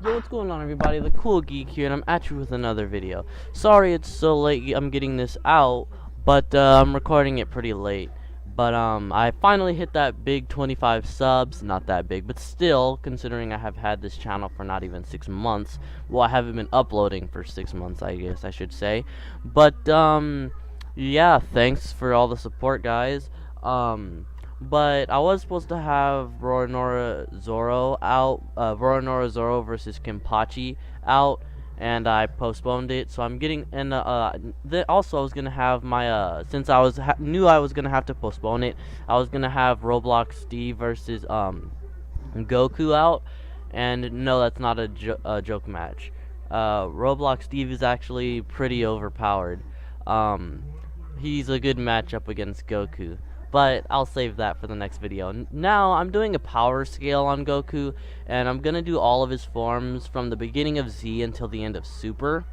Yo, what's going on, everybody? The Cool Geek here, and I'm at you with another video. Sorry it's so late I'm getting this out, but I'm recording it pretty late. But I finally hit that big 25 subs. Not that big, but still, considering I have had this channel for not even 6 months. Well, I haven't been uploading for 6 months, I guess I should say. But yeah, thanks for all the support, guys. But I was supposed to have Roronoa Zoro out, Roronoa Zoro versus Kenpachi out, and I postponed it. So I'm getting, and also I was gonna have my, since I knew I was gonna have to postpone it, I was gonna have Roblox Steve versus Goku out, and no, that's not a joke match. Roblox Steve is actually pretty overpowered. He's a good matchup against Goku. But I'll save that for the next video. Now, I'm doing a power scale on Goku, and I'm gonna do all of his forms from the beginning of Z until the end of Super.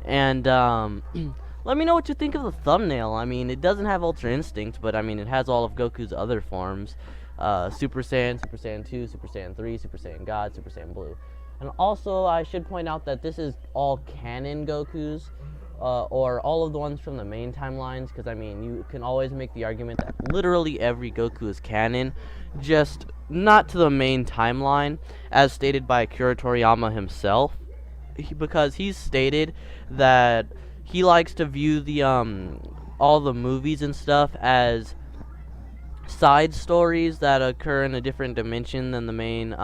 And, let me know what you think of the thumbnail. I mean, it doesn't have Ultra Instinct, but I mean, it has all of Goku's other forms. Super Saiyan, Super Saiyan 2, Super Saiyan 3, Super Saiyan God, Super Saiyan Blue. And also, I should point out that this is all canon Gokus. Or all of the ones from the main timelines, because I mean, you can always make the argument that literally every Goku is canon, just not to the main timeline, as stated by Akira Toriyama himself, because he's stated that he likes to view the all the movies and stuff as side stories that occur in a different dimension than the main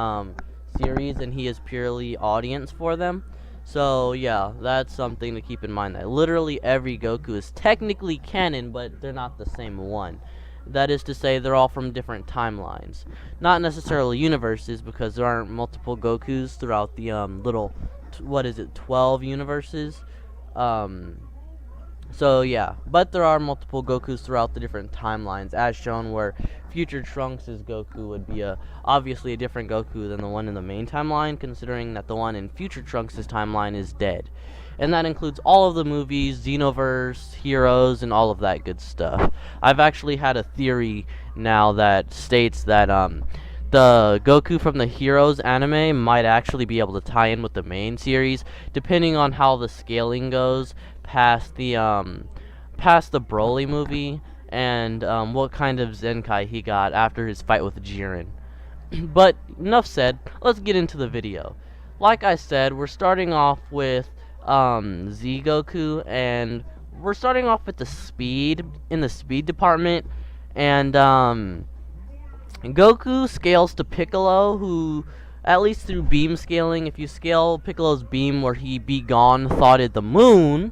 series, and he is purely audience for them. So yeah, that's something to keep in mind, that literally every Goku is technically canon, but they're not the same one. That is to say, they're all from different timelines. Not necessarily universes, because there aren't multiple Gokus throughout the little, 12 universes? So yeah, but there are multiple Gokus throughout the different timelines, as shown where Future Trunks' Goku would be obviously a different Goku than the one in the main timeline, considering that the one in Future Trunks' timeline is dead. And that includes all of the movies, Xenoverse, Heroes, and all of that good stuff. I've actually had a theory now that states that the Goku from the Heroes anime might actually be able to tie in with the main series, depending on how the scaling goes past the Broly movie, and what kind of Zenkai he got after his fight with Jiren. But enough said, let's get into the video. Like I said, we're starting off with Z Goku, and we're starting off with the speed, in the speed department, and Goku scales to Piccolo, who, at least through beam scaling, if you scale Piccolo's beam where he thoughted the moon,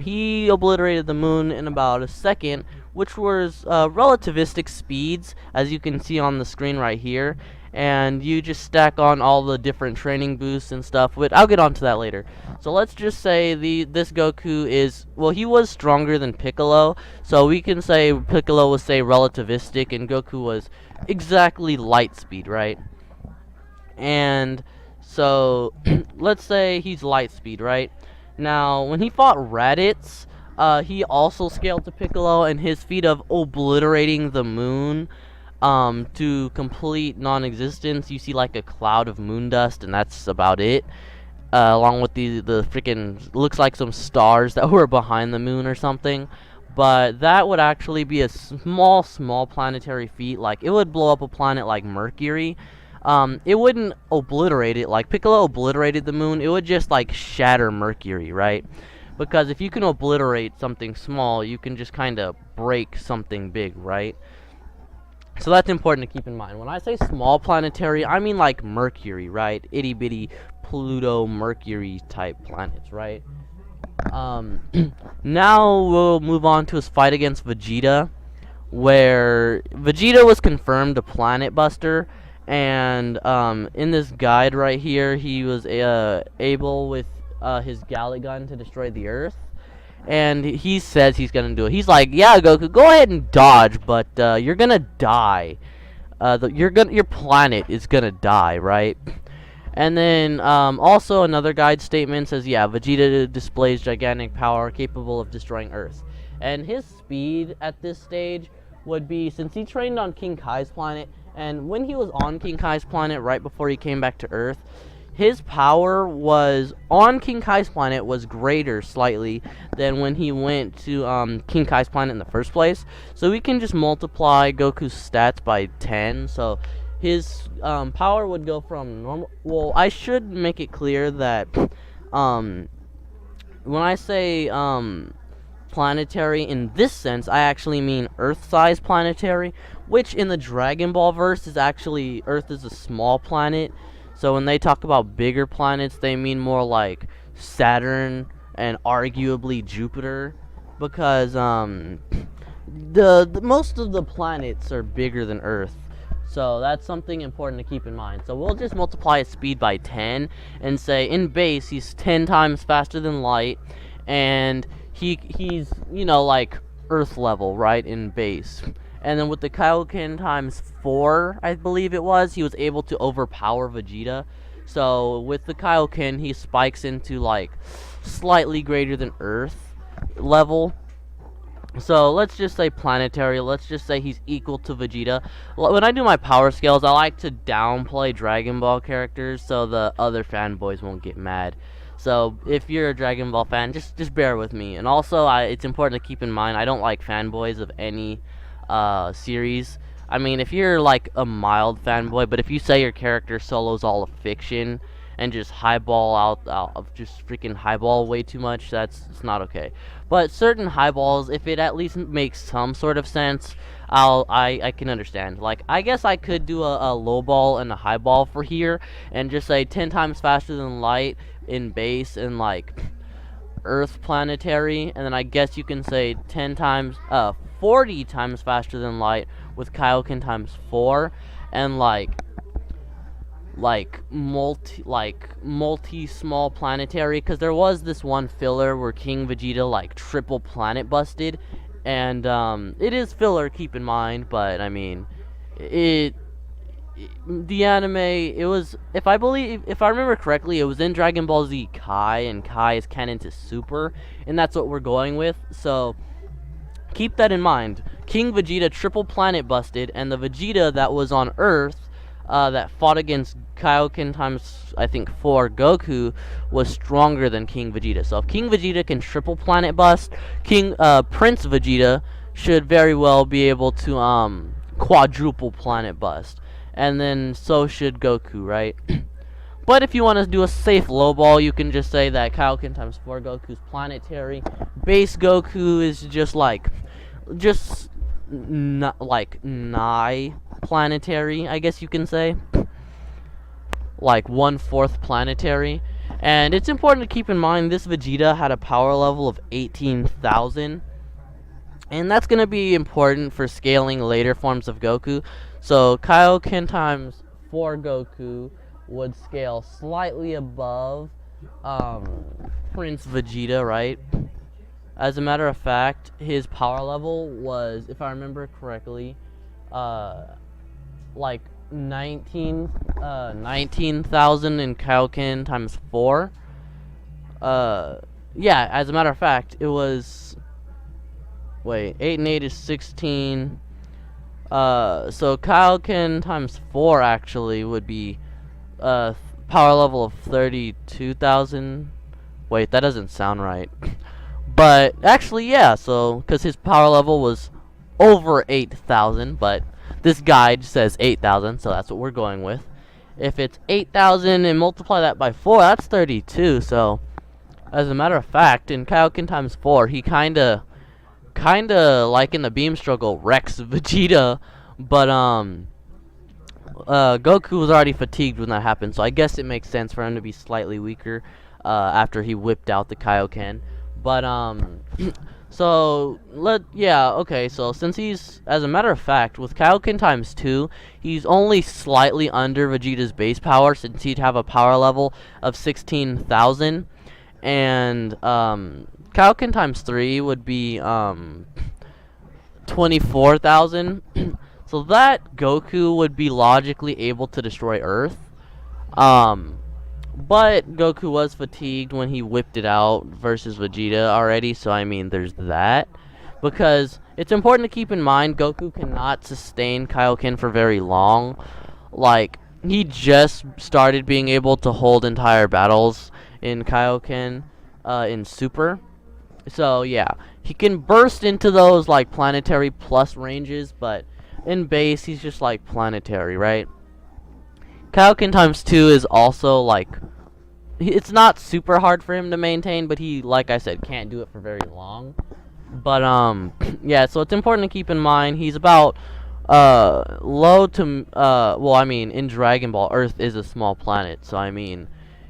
he obliterated the moon in about a second, which was relativistic speeds, as you can see on the screen right here. And you just stack on all the different training boosts and stuff, which I'll get onto that later. So let's just say this Goku is, well, he was stronger than Piccolo, so we can say Piccolo was, say, relativistic, and Goku was exactly light speed, right? And so let's say he's light speed, right? Now, when he fought Raditz, he also scaled to Piccolo, and his feat of obliterating the moon to complete non-existence, you see like a cloud of moon dust, and that's about it. Along with the freaking, looks like some stars that were behind the moon or something. But that would actually be a small planetary feat. Like, it would blow up a planet like Mercury. It wouldn't obliterate it like Piccolo obliterated the moon. It would just like shatter Mercury, right? Because if you can obliterate something small, you can just kind of break something big, right? So that's important to keep in mind. When I say small planetary, I mean like Mercury, right? Itty bitty Pluto, Mercury type planets, right? Now we'll move on to his fight against Vegeta, where Vegeta was confirmed a planet buster, and in this guide right here, he was able with his Gallic gun to destroy the Earth. And he says he's gonna do it. He's like, yeah, Goku, go ahead and dodge, but you're gonna die. Your planet is gonna die, right? And then also another guide statement says, yeah, Vegeta displays gigantic power capable of destroying Earth. And his speed at this stage would be, since he trained on King Kai's planet, and when he was on King Kai's planet right before he came back to Earth, his power was on King Kai's planet was greater slightly than when he went to King Kai's planet in the first place. So we can just multiply Goku's stats by 10. So his power would go from normal. Well, I should make it clear that when I say planetary in this sense, I actually mean Earth-sized planetary, which in the Dragon Ball verse is actually Earth is a small planet. So when they talk about bigger planets, they mean more like Saturn and arguably Jupiter, because the most of the planets are bigger than Earth. So that's something important to keep in mind. So we'll just multiply his speed by 10 and say in base he's 10 times faster than light, and he's like Earth level, right, in base. And then with the Kaioken times 4, I believe it was, he was able to overpower Vegeta. So with the Kaioken, he spikes into like slightly greater than Earth level. So let's just say planetary. Let's just say he's equal to Vegeta. When I do my power scales, I like to downplay Dragon Ball characters so the other fanboys won't get mad. So if you're a Dragon Ball fan, just bear with me. And also, it's important to keep in mind, I don't like fanboys of any series. I mean, if you're like a mild fanboy, but if you say your character solo's all a fiction and just highball just freaking highball way too much, it's not okay. But certain highballs, if it at least makes some sort of sense, I can understand. Like, I guess I could do a low ball and a high ball for here and just say 10 times faster than light in base and like Earth planetary, and then I guess you can say 40 times faster than light with Kaioken times 4, and like multi small planetary, because there was this one filler where King Vegeta like triple planet busted, and it is filler, keep in mind, but I mean the anime, it was, if I remember correctly, it was in Dragon Ball Z Kai, and Kai is canon to Super, and that's what we're going with. So keep that in mind. King Vegeta triple planet busted, and the Vegeta that was on Earth that fought against Kaioken times, I think, 4 Goku was stronger than King Vegeta. So if King Vegeta can triple planet bust, Prince Vegeta should very well be able to quadruple planet bust. And then so should Goku, right? But if you want to do a safe low ball, you can just say that Kaioken times 4 Goku's planetary. Base Goku is just not like nigh planetary, I guess you can say. Like 1/4 planetary. And it's important to keep in mind this Vegeta had a power level of 18,000. And that's going to be important for scaling later forms of Goku. So Kaioken times 4 Goku would scale slightly above Prince Vegeta, right? As a matter of fact, his power level was, if I remember correctly, like 19,000 in Kaioken times 4. Yeah, as a matter of fact, it was, wait, 8 and 8 is 16. So Kaioken times 4 actually would be power level of 32,000. Wait, that doesn't sound right. But actually, yeah, so because his power level was over 8,000, but this guide says 8,000, so that's what we're going with. If it's 8,000 and multiply that by 4, that's 32. So as a matter of fact, in Kaioken times 4, he kinda like in the beam struggle wrecks Vegeta, but Goku was already fatigued when that happened, so I guess it makes sense for him to be slightly weaker after he whipped out the Kaioken. But so so since he's, as a matter of fact, with Kaioken times 2, he's only slightly under Vegeta's base power, since he'd have a power level of 16,000, and Kaioken times 3 would be 24,000. So that Goku would be logically able to destroy Earth. But Goku was fatigued when he whipped it out versus Vegeta already, so I mean there's that. Because it's important to keep in mind Goku cannot sustain Kaioken for very long. Like, he just started being able to hold entire battles in Kaioken in Super. So yeah, he can burst into those like planetary plus ranges, but in base he's just like planetary, right? Kaioken times 2 is also like, it's not super hard for him to maintain, but he, like I said, can't do it for very long. But yeah, so it's important to keep in mind he's about low to well, I mean, in Dragon Ball, Earth is a small planet, so I mean,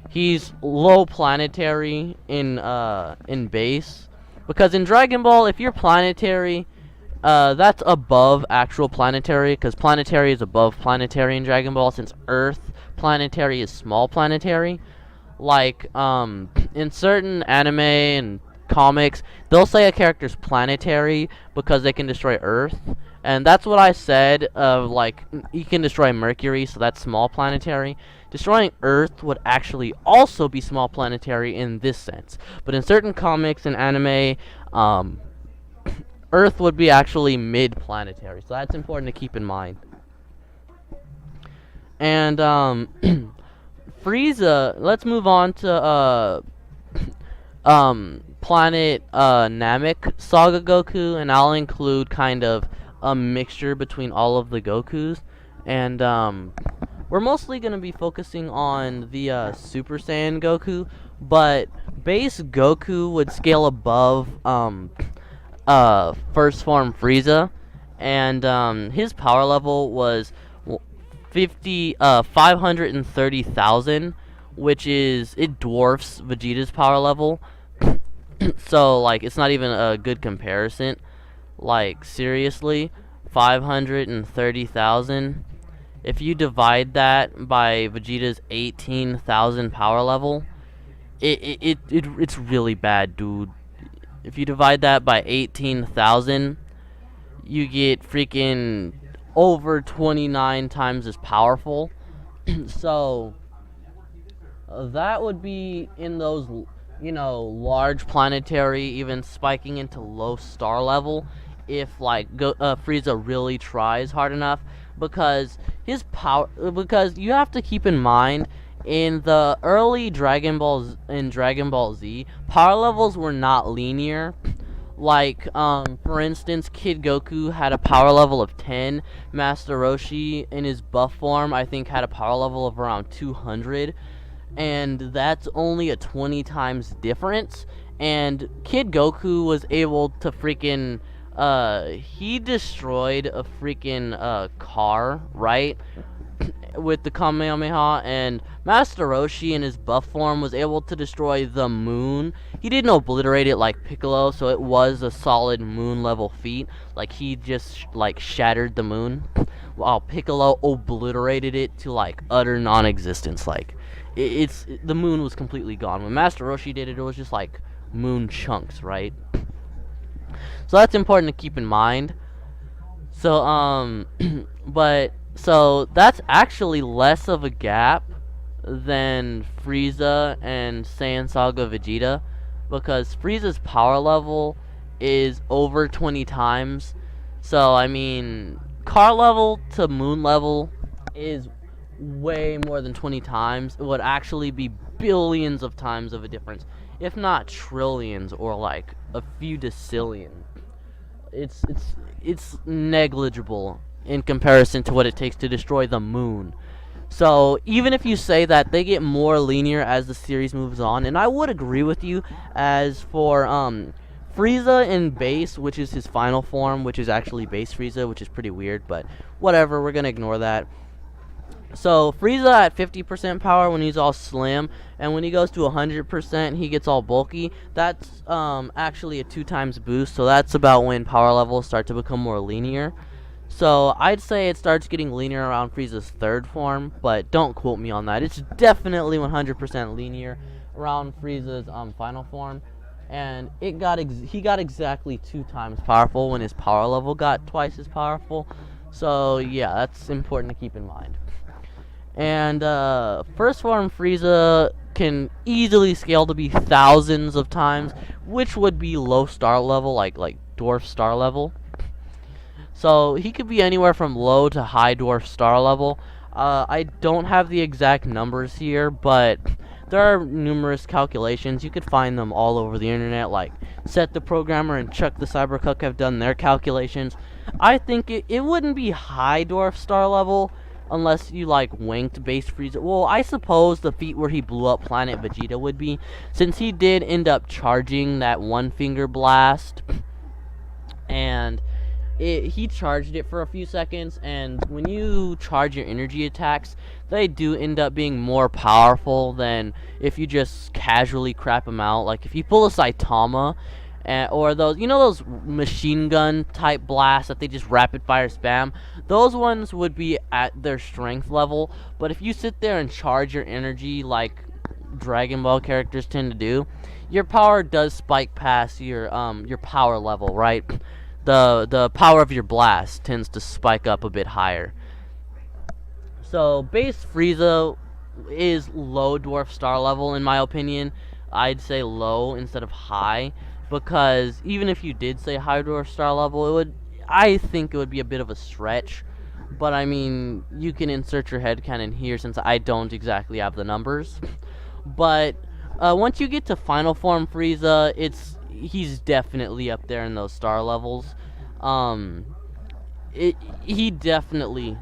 he's low planetary in base, because in Dragon Ball, if you're planetary, that's above actual planetary, because planetary is above planetary in Dragon Ball, since Earth planetary is small planetary. Like, in certain anime and comics, they'll say a character's planetary because they can destroy Earth. And that's what I said, like, you can destroy Mercury, so that's small planetary. Destroying Earth would actually also be small planetary in this sense. But in certain comics and anime, Earth would be actually mid-planetary, so that's important to keep in mind. And, Frieza, let's move on to, Planet, Namek Saga Goku, and I'll include kind of a mixture between all of the Gokus. And, we're mostly going to be focusing on the, Super Saiyan Goku, but base Goku would scale above, first form Frieza, and his power level was 530,000, which is, it dwarfs Vegeta's power level. So like, it's not even a good comparison. Like, seriously, 530,000. If you divide that by Vegeta's 18,000 power level, it's really bad, dude. If you divide that by 18,000, you get freaking over 29 times as powerful. So that would be in those, you know, large planetary, even spiking into low star level, if like Frieza really tries hard enough, because his power, because you have to keep in mind, in the early Dragon Balls, in Dragon Ball Z, power levels were not linear. Like, for instance, Kid Goku had a power level of 10. Master Roshi, in his buff form, I think had a power level of around 200. And that's only a 20 times difference. And Kid Goku was able to freaking, he destroyed a freaking, car, right? With the Kamehameha, and Master Roshi in his buff form was able to destroy the moon. He didn't obliterate it like Piccolo, so it was a solid moon level feat. Like, he just like shattered the moon, while Piccolo obliterated it to like utter non-existence. Like, the moon was completely gone. When Master Roshi did it, it was just like moon chunks, right? So that's important to keep in mind. So but so that's actually less of a gap than Frieza and Saiyan Saga Vegeta, because Frieza's power level is over 20 times. So I mean, car level to moon level is way more than 20 times. It would actually be billions of times of a difference, if not trillions, or like a few decillion. It's negligible in comparison to what it takes to destroy the moon. So even if you say that they get more linear as the series moves on, and I would agree with you, as for Frieza in base, which is his final form, which is actually base Frieza, which is pretty weird, but whatever, we're gonna ignore that. So Frieza at 50% power when he's all slim, and when he goes to 100% he gets all bulky. That's actually a 2 times boost, so that's about when power levels start to become more linear. So I'd say it starts getting linear around Frieza's 3rd form, but don't quote me on that. It's definitely 100% linear around Frieza's final form, and he got exactly 2 times powerful when his power level got twice as powerful. So yeah, that's important to keep in mind. And first form Frieza can easily scale to be thousands of times, which would be low star level, like dwarf star level. So he could be anywhere from low to high dwarf star level. I don't have the exact numbers here, but there are numerous calculations. You could find them all over the internet, like Set the Programmer and Chuck the Cybercook have done their calculations. I think it wouldn't be high dwarf star level unless you like winked base Frieza. Well, I suppose the feat where he blew up Planet Vegeta would be, since he did end up charging that one finger blast, and he charged it for a few seconds, and when you charge your energy attacks, they do end up being more powerful than if you just casually crap them out. Like if you pull a Saitama, or those, you know, those machine gun type blasts that they just rapid fire spam, those ones would be at their strength level. But if you sit there and charge your energy like Dragon Ball characters tend to do, your power does spike past your power level, right? The power of your blast tends to spike up a bit higher. So base Frieza is low dwarf star level in my opinion. I'd say low instead of high, because even if you did say high dwarf star level, I think it would be a bit of a stretch. But I mean, you can insert your headcanon here since I don't exactly have the numbers. But once you get to final form Frieza, he's definitely up there in those star levels. He definitely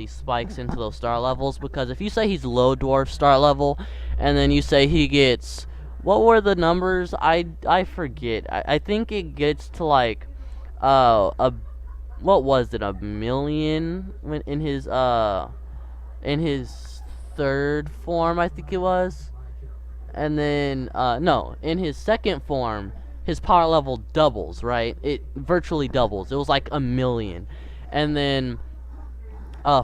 spikes into those star levels, because if you say he's low dwarf star level and then you say he gets, what were the numbers? I forget. I think it gets to like what was it, a million in his third form, I think it was. And then no, in his second form his power level doubles, right? It virtually doubles. It was like a million. And then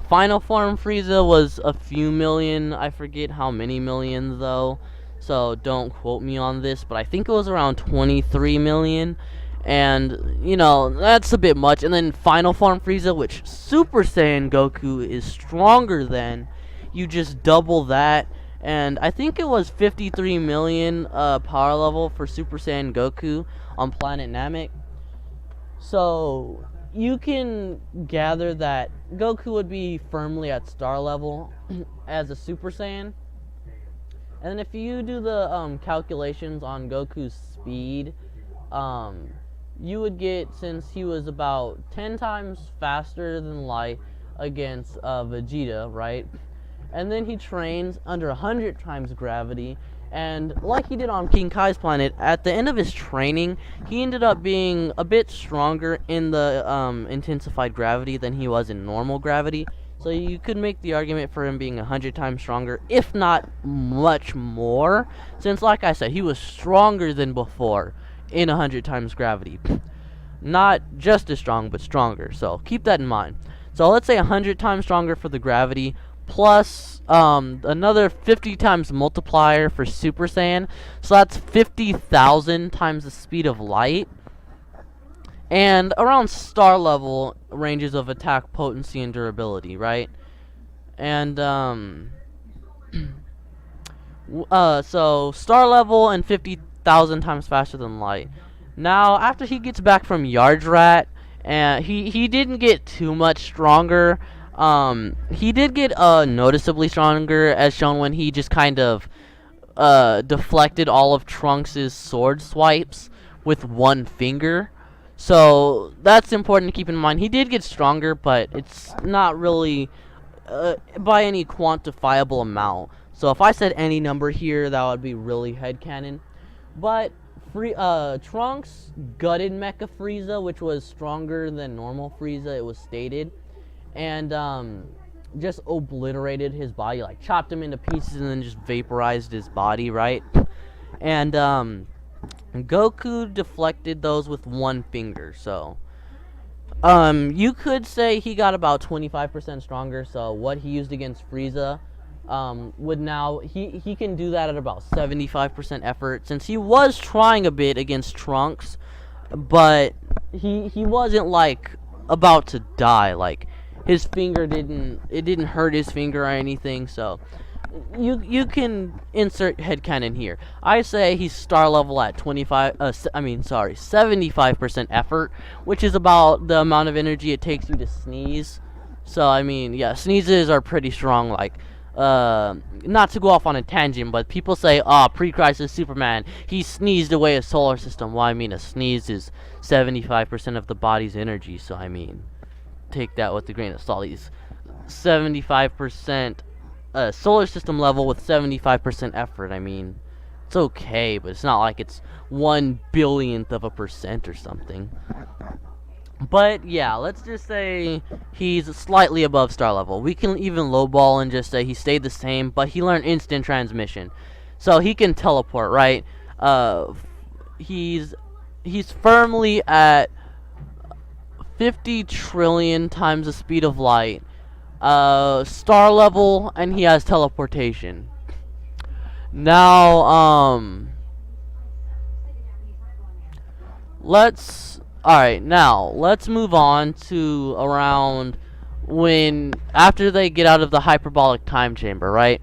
final form Frieza was a few million. I forget how many millions though, so don't quote me on this, but I think it was around 23 million. And you know, that's a bit much. And then final form Frieza, which Super Saiyan Goku is stronger than, you just double that, and I think it was 53 million power level for Super Saiyan Goku on planet Namek. So you can gather that Goku would be firmly at star level as a Super Saiyan. And then if you do the calculations on Goku's speed, you would get, since he was about 10 times faster than light against Vegeta, right? And then he trains under 100 times gravity, and like he did on King Kai's planet, at the end of his training, he ended up being a bit stronger in the intensified gravity than he was in normal gravity. So you could make the argument for him being 100 times stronger, if not much more, since like I said, he was stronger than before in 100 times gravity. Not just as strong, but stronger, so keep that in mind. So let's say 100 times stronger for the gravity, plus another 50 times multiplier for Super Saiyan, so that's 50,000 times the speed of light, and around star level ranges of attack potency and durability, right? And so star level and 50,000 times faster than light. Now after he gets back from Yardrat, and he didn't get too much stronger. He did get noticeably stronger, as shown when he just kind of deflected all of Trunks' sword swipes with one finger. So that's important to keep in mind. He did get stronger, but it's not really by any quantifiable amount. So if I said any number here, that would be really headcanon. But Trunks gutted Mecha Frieza, which was stronger than normal Frieza, it was stated, and just obliterated his body, like chopped him into pieces and then just vaporized his body, right? And Goku deflected those with one finger. So you could say he got about 25% stronger. So what he used against Frieza would now, he can do that at about 75% effort, since he was trying a bit against Trunks, but he wasn't like about to die. Like his finger didn't hurt his finger or anything. So you can insert headcanon here. I say he's star level at 75% effort, which is about the amount of energy it takes you to sneeze. So I mean, yeah, sneezes are pretty strong. Like, not to go off on a tangent, but people say, "Ah, pre-crisis Superman, he sneezed away a solar system." Well, I mean, a sneeze is 75% of the body's energy. So I mean, take that with a grain of salt. He's 75% solar system level with 75% effort. I mean, it's okay, but it's not like it's 1 billionth of a percent or something. But yeah, let's just say he's slightly above star level. We can even lowball and just say he stayed the same, but he learned instant transmission, so he can teleport, right? He's firmly at 50 trillion times the speed of light, star level, and he has teleportation. Now, let's move on to around when after they get out of the hyperbolic time chamber, right?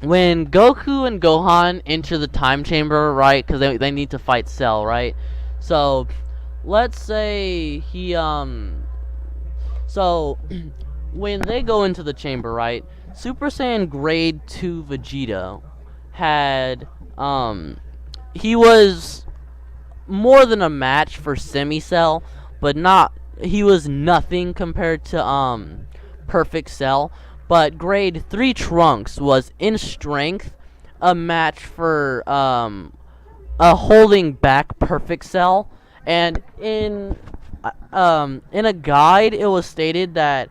When Goku and Gohan enter the time chamber, right? Because they need to fight Cell, right? So let's say so when they go into the chamber, right? Super Saiyan Grade 2 Vegeta had he was more than a match for Semi-Cell, but not, he was nothing compared to Perfect Cell. But Grade 3 Trunks was in strength a match for a holding back Perfect Cell. And in a guide it was stated that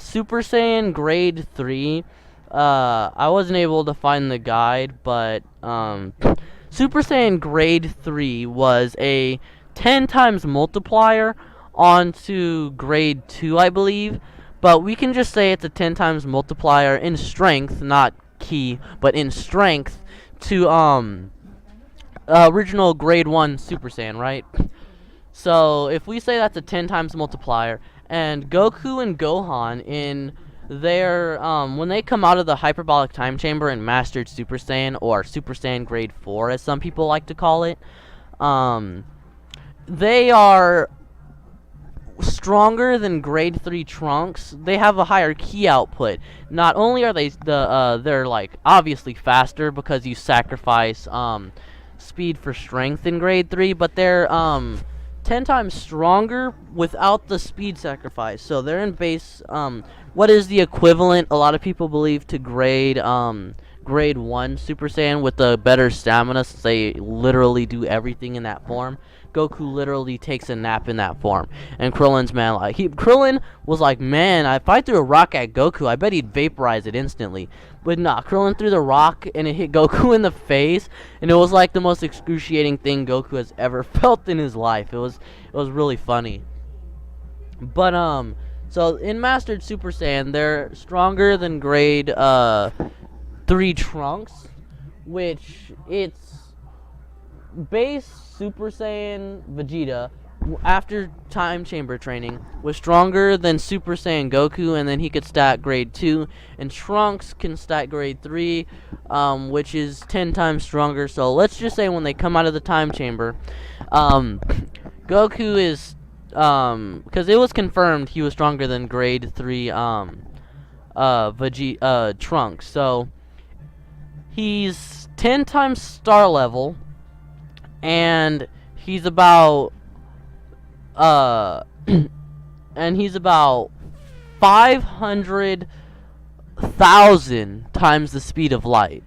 Super Saiyan Grade 3, I wasn't able to find the guide, but Super Saiyan Grade 3 was a 10 times multiplier onto Grade 2, I believe. But we can just say it's a 10 times multiplier in strength, not ki, but in strength to original Grade 1 Super Saiyan, right? So if we say that's a 10 times multiplier, and Goku and Gohan in their when they come out of the hyperbolic time chamber and mastered Super Saiyan, or Super Saiyan Grade 4 as some people like to call it, they are stronger than Grade 3 Trunks. They have a higher ki output. Not only are they're like obviously faster because you sacrifice speed for strength in Grade 3, but they're 10 times stronger without the speed sacrifice. So they're in base what is the equivalent, a lot of people believe, to Grade 1 Super Saiyan with the better stamina, since they literally do everything in that form. Goku literally takes a nap in that form. And Krillin's, man, like, Krillin was like, man, if I threw a rock at Goku, I bet he'd vaporize it instantly. But nah, Krillin threw the rock and it hit Goku in the face, and it was like the most excruciating thing Goku has ever felt in his life. It was really funny. But so in Mastered Super Saiyan, they're stronger than Grade 3 Trunks, which it's base Super Saiyan Vegeta after time chamber training was stronger than Super Saiyan Goku, and then he could stat Grade 2, and Trunks can stat Grade 3, which is 10 times stronger. So let's just say when they come out of the time chamber, Goku is because it was confirmed he was stronger than Grade 3 Trunks. So he's 10 times star level, and he's about and he's about 500,000 times the speed of light.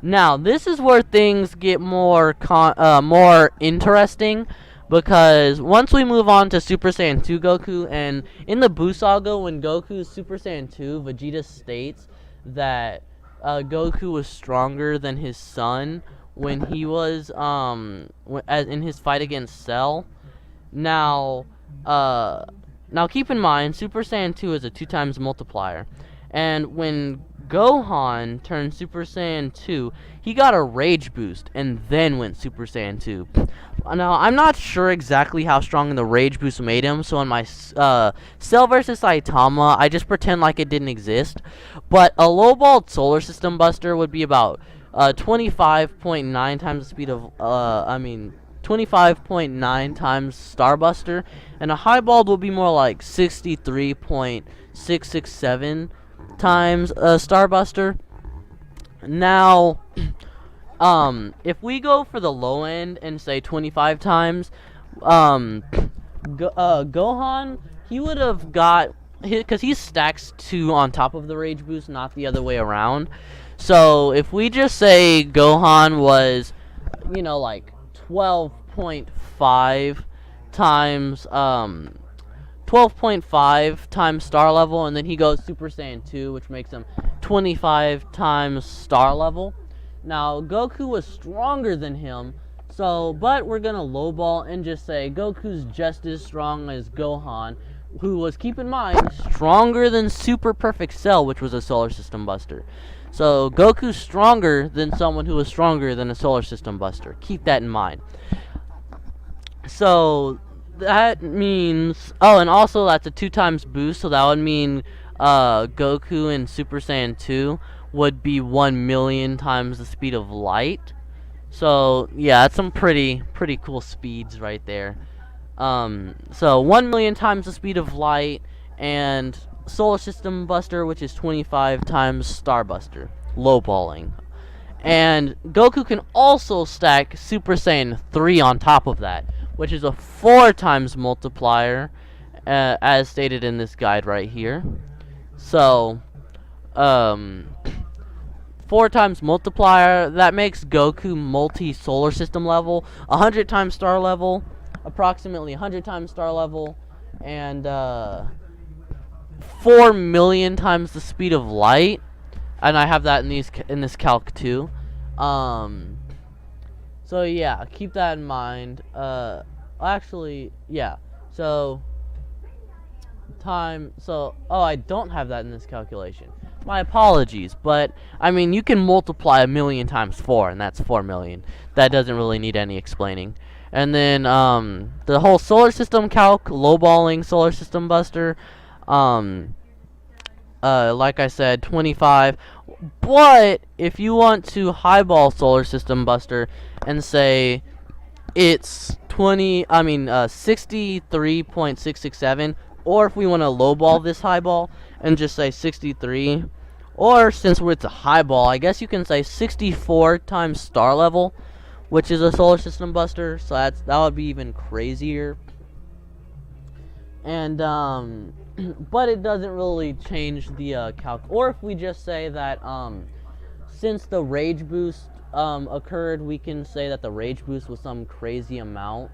Now, this is where things get more interesting, because once we move on to Super Saiyan 2 Goku, and in the Buu Saga, when Goku's Super Saiyan 2, Vegeta states that Goku was stronger than his son when he was in his fight against Cell. Now keep in mind, Super Saiyan 2 is a 2 times multiplier, and when Gohan turned Super Saiyan 2, he got a rage boost and then went Super Saiyan 2. Now, I'm not sure exactly how strong the rage boost made him, so in my Cell vs. Saitama, I just pretend like it didn't exist. But a lowballed solar system buster would be about 25.9 times the speed of, 25.9 times Starbuster, and a highballed will be more like 63.667 times Starbuster. Now, if we go for the low end and say 25 times, Gohan, he would have got, because he stacks 2 on top of the Rage Boost, not the other way around. So if we just say Gohan was, you know, like 12.5 times 12.5 times star level, and then he goes Super Saiyan 2, which makes him 25 times star level. Now Goku was stronger than him, so but we're gonna lowball and just say Goku's just as strong as Gohan, who was, keep in mind, stronger than Super Perfect Cell, which was a solar system buster. So Goku's stronger than someone who was stronger than a solar system buster. Keep that in mind. So that means, oh, and also that's a 2 times boost, so that would mean Goku in Super Saiyan 2 would be 1,000,000 times the speed of light. So yeah, that's some pretty cool speeds right there. So 1,000,000 times the speed of light, and solar system buster, which is 25 times star buster, lowballing. And Goku can also stack Super Saiyan 3 on top of that, which is a 4 times multiplier, as stated in this guide right here. So 4 times multiplier, that makes Goku multi-solar system level, 100 times star level, approximately 100 times star level, and 4,000,000 times the speed of light. And I have that in this calc too. So yeah, keep that in mind. Actually, yeah. So oh, I don't have that in this calculation. My apologies, but I mean, you can multiply 1,000,000 times 4, and that's 4,000,000. That doesn't really need any explaining. And then the whole solar system calc, lowballing solar system buster, like I said, 25. But if you want to highball solar system buster and say it's 63.667, or if we want to lowball this highball and just say 63, or since it's a highball, I guess you can say 64 times star level, which is a solar system buster. So that would be even crazier. And but it doesn't really change the calc. Or if we just say that since the rage boost occurred, we can say that the rage boost was some crazy amount.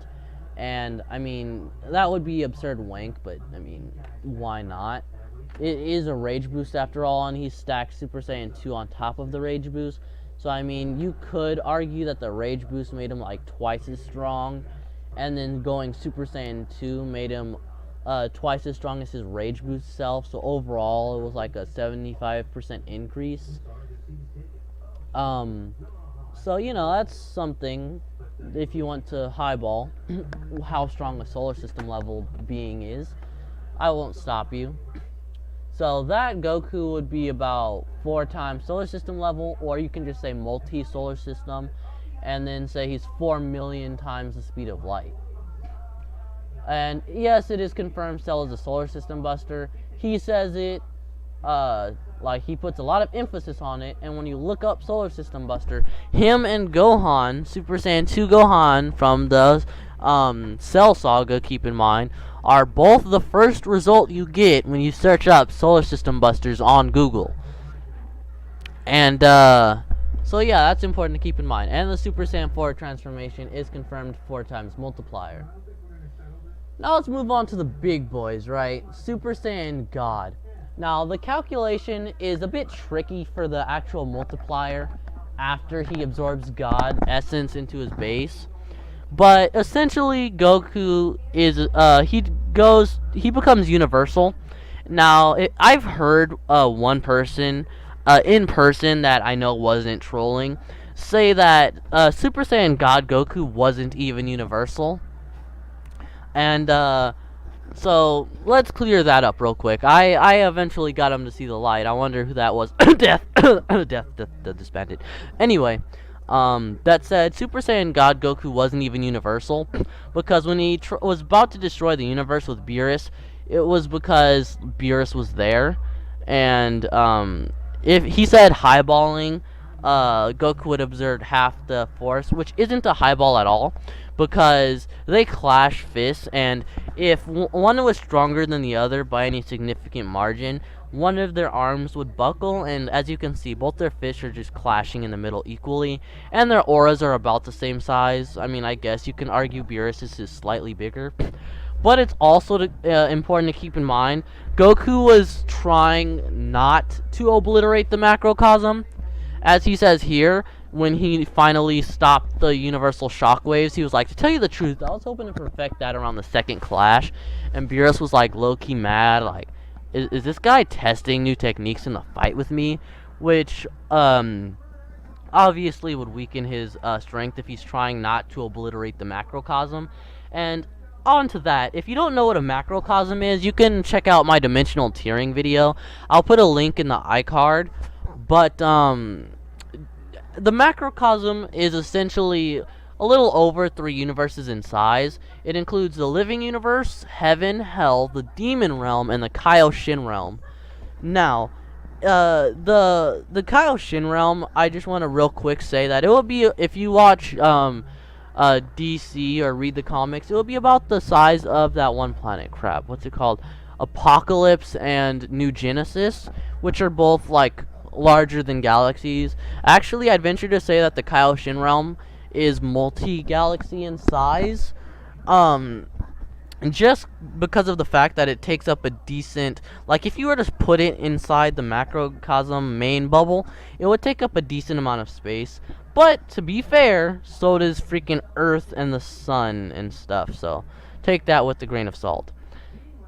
And I mean, that would be absurd wank, but I mean, why not? It is a rage boost after all, and he stacked Super Saiyan 2 on top of the rage boost. So I mean, you could argue that the rage boost made him like twice as strong, and then going Super Saiyan 2 made him twice as strong as his rage boost self. So overall, it was like a 75% increase. So you know, that's something if you want to highball how strong a solar system level being is. I won't stop you. So that Goku would be about 4 times solar system level, or you can just say multi-solar system, and then say he's 4,000,000 times the speed of light. And yes, it is confirmed Cell is a solar system buster. He says it, like he puts a lot of emphasis on it, and when you look up solar system buster, him and Gohan, Super Saiyan 2 Gohan from the Cell Saga, keep in mind, are both the first result you get when you search up solar system busters on Google. And so yeah, that's important to keep in mind. And the Super Saiyan 4 transformation is confirmed 4 times multiplier. Now let's move on to the big boys, right? Super Saiyan God. Now the calculation is a bit tricky for the actual multiplier after he absorbs God essence into his base. But essentially, Goku is he becomes universal. Now I've heard one person in person that I know wasn't trolling say that Super Saiyan God Goku wasn't even universal. And so let's clear that up real quick. I eventually got him to see the light. I wonder who that was. Death disbanded. Anyway, That said, Super Saiyan God Goku wasn't even universal, because when he was about to destroy the universe with Beerus, it was because Beerus was there, and if he said highballing, Goku would observe half the force, which isn't a highball at all, because they clash fists, and if one was stronger than the other by any significant margin, one of their arms would buckle, and as you can see, both their fists are just clashing in the middle equally, and their auras are about the same size. I mean, I guess you can argue Beerus is slightly bigger. But it's also important to keep in mind, Goku was trying not to obliterate the macrocosm. As he says here, when he finally stopped the universal shockwaves, he was like, to tell you the truth, I was hoping to perfect that around the second clash. And Beerus was like low-key mad, like, is this guy testing new techniques in the fight with me? Which, obviously would weaken his strength if he's trying not to obliterate the macrocosm. And on to that, if you don't know what a macrocosm is, you can check out my dimensional tiering video. I'll put a link in the iCard. But, the macrocosm is essentially a little over 3 universes in size. It includes the living universe, heaven, hell, the demon realm, and the Kaioshin realm. Now, the Kaioshin realm, I just want to real quick say that it will be, if you watch DC or read the comics, it will be about the size of that one planet. Crap, what's it called? Apocalypse and New Genesis, which are both like larger than galaxies. Actually, I'd venture to say that the Kaioshin realm is multi-galaxy in size, just because of the fact that it takes up a decent, like if you were to put it inside the macrocosm main bubble, it would take up a decent amount of space. But to be fair, so does freaking Earth and the sun and stuff, so take that with a grain of salt.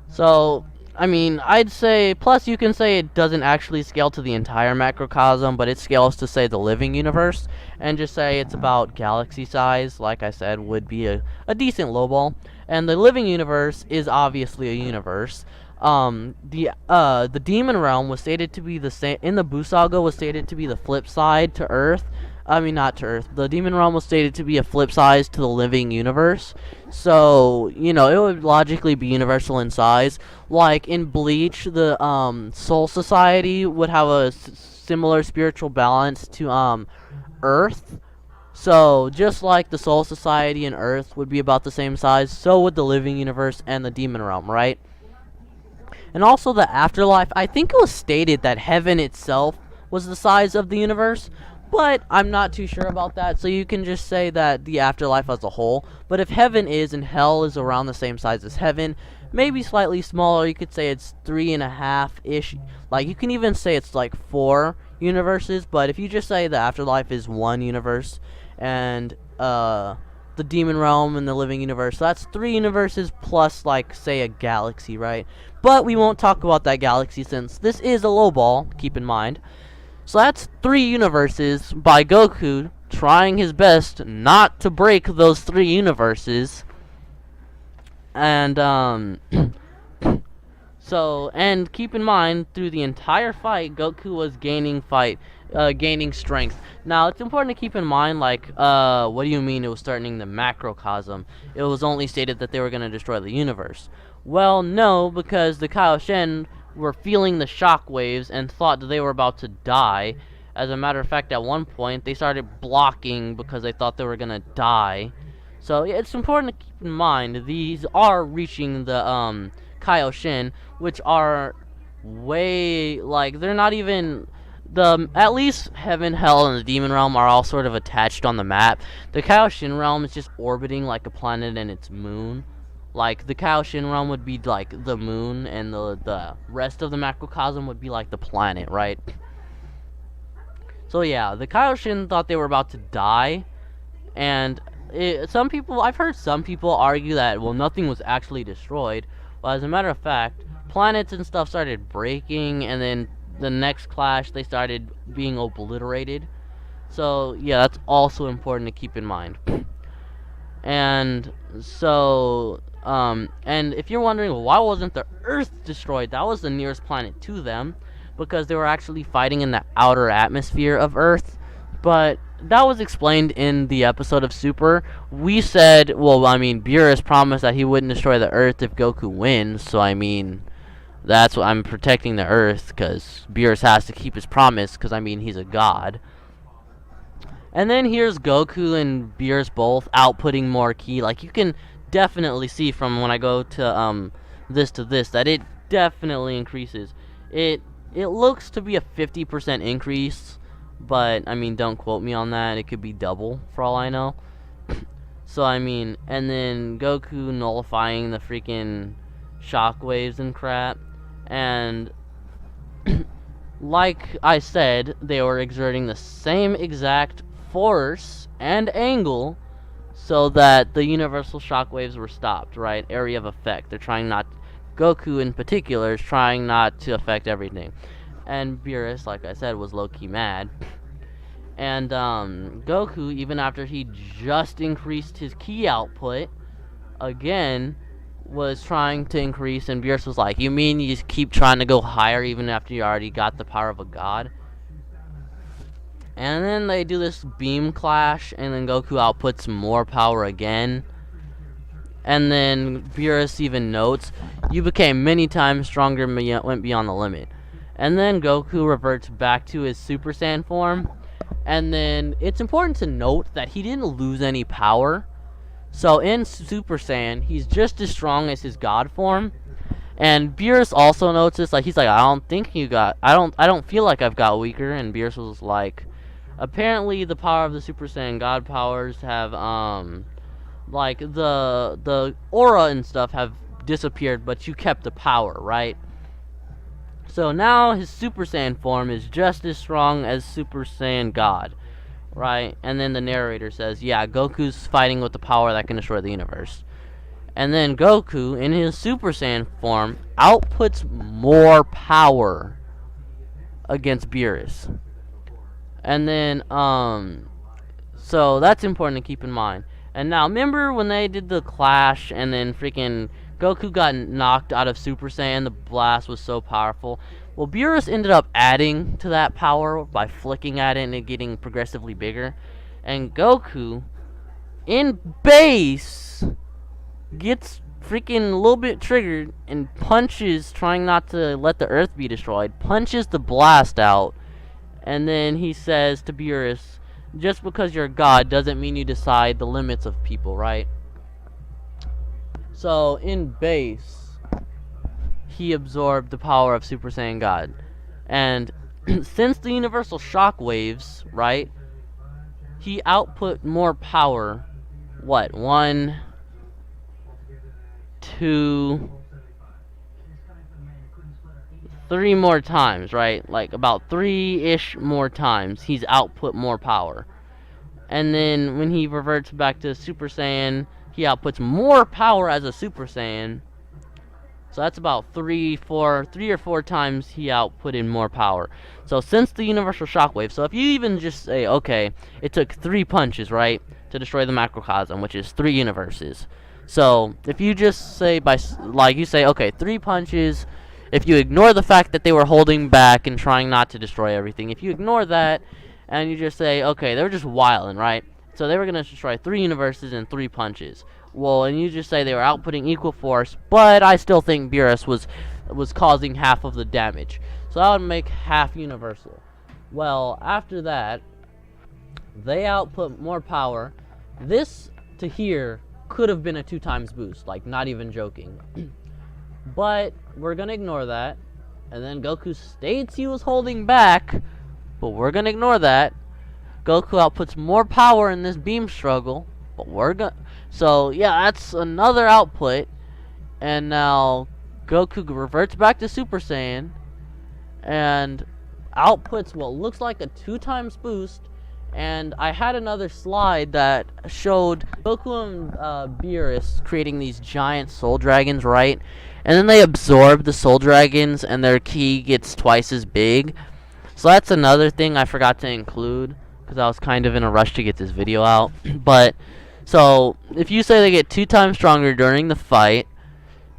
So I mean, I'd say, plus you can say it doesn't actually scale to the entire macrocosm, but it scales to, say, the living universe, and just say it's about galaxy size, like I said, would be a decent lowball. And the living universe is obviously a universe. The demon realm was stated to be the same, in the Buu Saga was stated to be the flip side to Earth. I mean, not to Earth. The demon realm was stated to be a flip size to the living universe. So, you know, it would logically be universal in size. Like in Bleach, the Soul Society would have a similar spiritual balance to Earth. So, just like the Soul Society and Earth would be about the same size, so would the living universe and the demon realm, right? And also the afterlife, I think it was stated that heaven itself was the size of the universe, but I'm not too sure about that, so you can just say that the afterlife as a whole. But if heaven is and hell is around the same size as heaven, maybe slightly smaller, you could say it's 3.5-ish. Like, you can even say it's like 4 universes, but if you just say the afterlife is 1 universe, and the demon realm and the living universe, that's 3 universes plus, like, say a galaxy, right? But we won't talk about that galaxy since this is a lowball, keep in mind. So that's 3 universes by Goku trying his best not to break those 3 universes. And so, and keep in mind, through the entire fight, Goku was gaining strength. Now, it's important to keep in mind, like, what do you mean it was threatening the macrocosm? It was only stated that they were going to destroy the universe. Well, no, because the Kaioshin were feeling the shock waves and thought that they were about to die. As a matter of fact, at one point, they started blocking because they thought they were going to die. So, yeah, it's important to keep in mind, these are reaching the, Kaioshin, which are way, like, they're not even, at least Heaven, Hell, and the Demon Realm are all sort of attached on the map. The Kaioshin Realm is just orbiting like a planet and its moon. Like, the Kaioshin realm would be, like, the moon, and the rest of the macrocosm would be, like, the planet, right? So, yeah, the Kaioshin thought they were about to die, and I've heard some people argue that, well, nothing was actually destroyed. Well, as a matter of fact, planets and stuff started breaking, and then the next clash, they started being obliterated. So, yeah, that's also important to keep in mind. And so, and if you're wondering, well, why wasn't the Earth destroyed? That was the nearest planet to them, because they were actually fighting in the outer atmosphere of Earth. But that was explained in the episode of Super. We said, well, I mean, Beerus promised that he wouldn't destroy the Earth if Goku wins, so I mean, that's what I'm protecting the Earth, because Beerus has to keep his promise, because I mean, he's a god. And then here's Goku and Beerus both outputting more ki. Like, you can definitely see from when I go to this to this that it definitely increases. It looks to be a 50% increase, but I mean, don't quote me on that. It could be double for all I know. So I mean, and then Goku nullifying the freaking shockwaves and crap, and like I said, they were exerting the same exact force and angle so that the universal shockwaves were stopped, right? Area of effect. They're trying not, Goku in particular is trying not to affect everything. And Beerus, like I said, was low-key mad. And Goku, even after he just increased his ki output, again, was trying to increase, and Beerus was like, you mean you just keep trying to go higher even after you already got the power of a god? And then they do this beam clash, and then Goku outputs more power again. And then Beerus even notes, you became many times stronger and went beyond the limit. And then Goku reverts back to his Super Saiyan form. And then it's important to note that he didn't lose any power. So in Super Saiyan, he's just as strong as his God form. And Beerus also notes this, like, he's like, I don't feel like I've got weaker. And Beerus was like, apparently the power of the Super Saiyan God powers have, like, the aura and stuff have disappeared, but you kept the power, right? So now his Super Saiyan form is just as strong as Super Saiyan God, right? And then the narrator says, yeah, Goku's fighting with the power that can destroy the universe. And then Goku, in his Super Saiyan form, outputs more power against Beerus. And then, so that's important to keep in mind. And now, remember when they did the clash and then freaking Goku got knocked out of Super Saiyan, the blast was so powerful? Well, Beerus ended up adding to that power by flicking at it and it getting progressively bigger. And Goku, in base, gets freaking a little bit triggered and punches, trying not to let the Earth be destroyed, punches the blast out. And then he says to Beerus, just because you're a god doesn't mean you decide the limits of people, right? So, in base, he absorbed the power of Super Saiyan God. And since the universal shockwaves, right, he output more power, what, 1, 2, 3 more times, right? Like about 3-ish more times he's output more power. And then when he reverts back to Super Saiyan, he outputs more power as a Super Saiyan. So that's about 3 or 4 times he outputted more power. So since the universal shockwave, so if you even just say, okay, it took 3 punches, right, to destroy the macrocosm, which is 3 universes. So if you just say, you say, okay, 3 punches, if you ignore the fact that they were holding back and trying not to destroy everything, if you ignore that, and you just say, okay, they were just wilding, right? So they were going to destroy 3 universes in 3 punches. Well, and you just say they were outputting equal force, but I still think Beerus was causing half of the damage. So that would make half universal. Well, after that, they output more power. This to here could have been a 2 times boost, like, not even joking. But we're going to ignore that. And then Goku states he was holding back, but we're going to ignore that. Goku outputs more power in this beam struggle, but we're going to... So, yeah, that's another output. And now Goku reverts back to Super Saiyan and outputs what looks like a 2 times boost. And I had another slide that showed Goku and Beerus creating these giant soul dragons, right? And then they absorb the soul dragons and their ki gets twice as big. So that's another thing I forgot to include because I was kind of in a rush to get this video out. But, so, if you say they get 2 times stronger during the fight,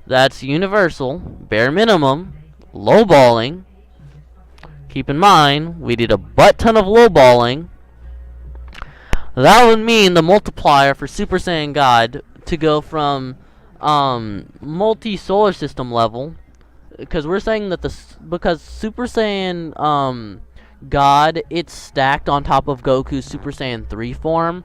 that's universal, bare minimum, lowballing. Keep in mind, we did a butt ton of lowballing. that would mean the multiplier for Super Saiyan God to go from multi-solar system level, because we're saying that because Super Saiyan God, it's stacked on top of Goku's Super Saiyan 3 form,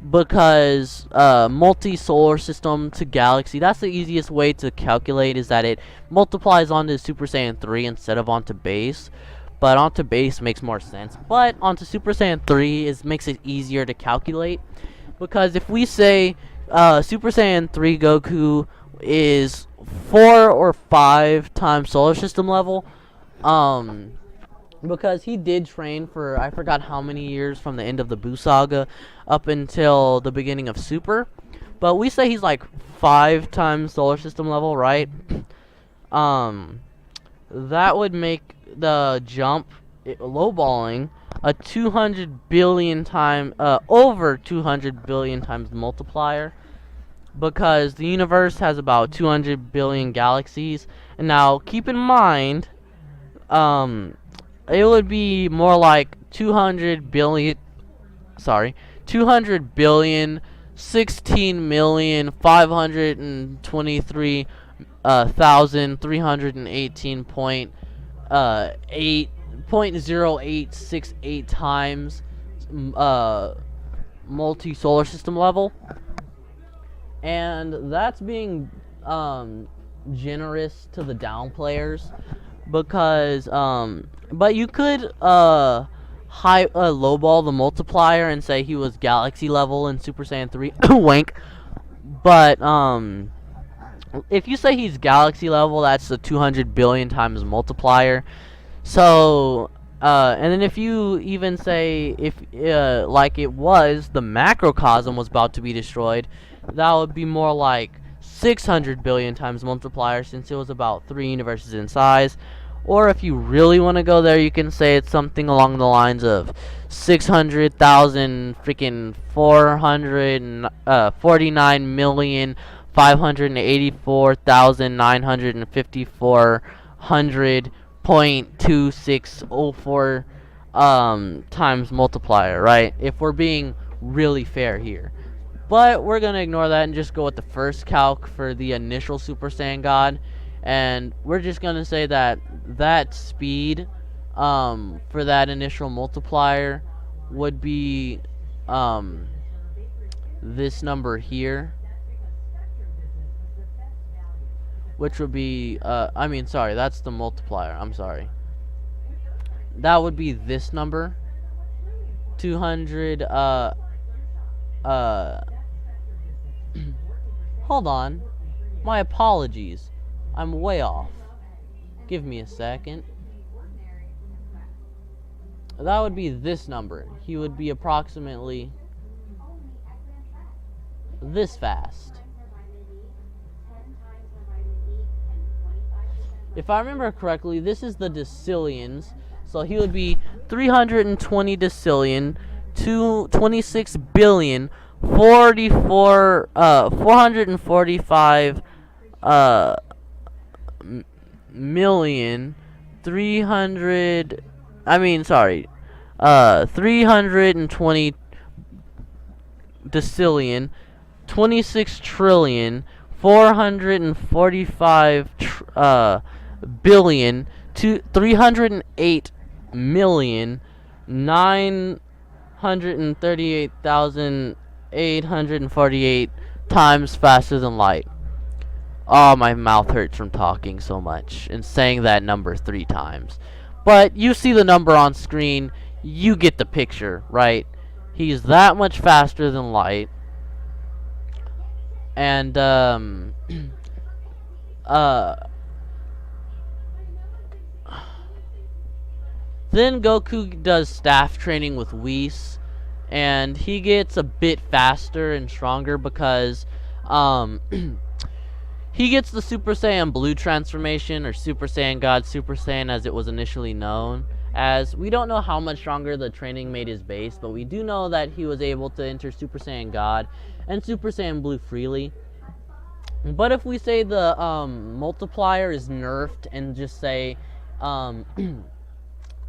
because multi-solar system to galaxy, that's the easiest way to calculate, is that it multiplies onto Super Saiyan 3 instead of onto base. But onto base makes more sense. But onto Super Saiyan 3 makes it easier to calculate, because if we say Super Saiyan 3 Goku is 4 or 5 times solar system level, because he did train for, I forgot how many years, from the end of the Buu saga up until the beginning of Super, but we say he's like 5 times solar system level, right? That would make the jump, lowballing, a 200 billion time, over 200 billion times multiplier, because the universe has about 200 billion galaxies. And now keep in mind, it would be more like 200 billion 16,523,318.08.0868 times multi-solar system level. And that's being generous to the down players, because but you could lowball the multiplier and say he was galaxy level in Super Saiyan 3 wank. But if you say he's galaxy level, that's the 200 billion times multiplier. So and then if you even say, if like it was, the macrocosm was about to be destroyed, that would be more like 600 billion times multiplier, since it was about 3 universes in size. Or if you really want to go there, you can say it's something along the lines of 600,000 freaking 449,584,954.2604 times multiplier, right? If we're being really fair here. But we're going to ignore that and just go with the first calc for the initial Super Saiyan God. And we're just going to say that that speed for that initial multiplier would be this number here. Which would be, that's the multiplier. I'm sorry. That would be this number. 200, hold on. My apologies. I'm way off. Give me a second. That would be this number. He would be approximately this fast. If I remember correctly, this is the decillions. So he would be 320 decillion, 26 billion, 445 million 320 decillion, 26 trillion, 445 billion to 308 million 938,848 times faster than light. Oh, my mouth hurts from talking so much and saying that number 3 times. But you see the number on screen, you get the picture, right? He's that much faster than light. And then Goku does staff training with Whis, and he gets a bit faster and stronger because he gets the Super Saiyan Blue transformation, or Super Saiyan God Super Saiyan as it was initially known as. We don't know how much stronger the training made his base, but we do know that he was able to enter Super Saiyan God and Super Saiyan Blue freely. But if we say the multiplier is nerfed and just say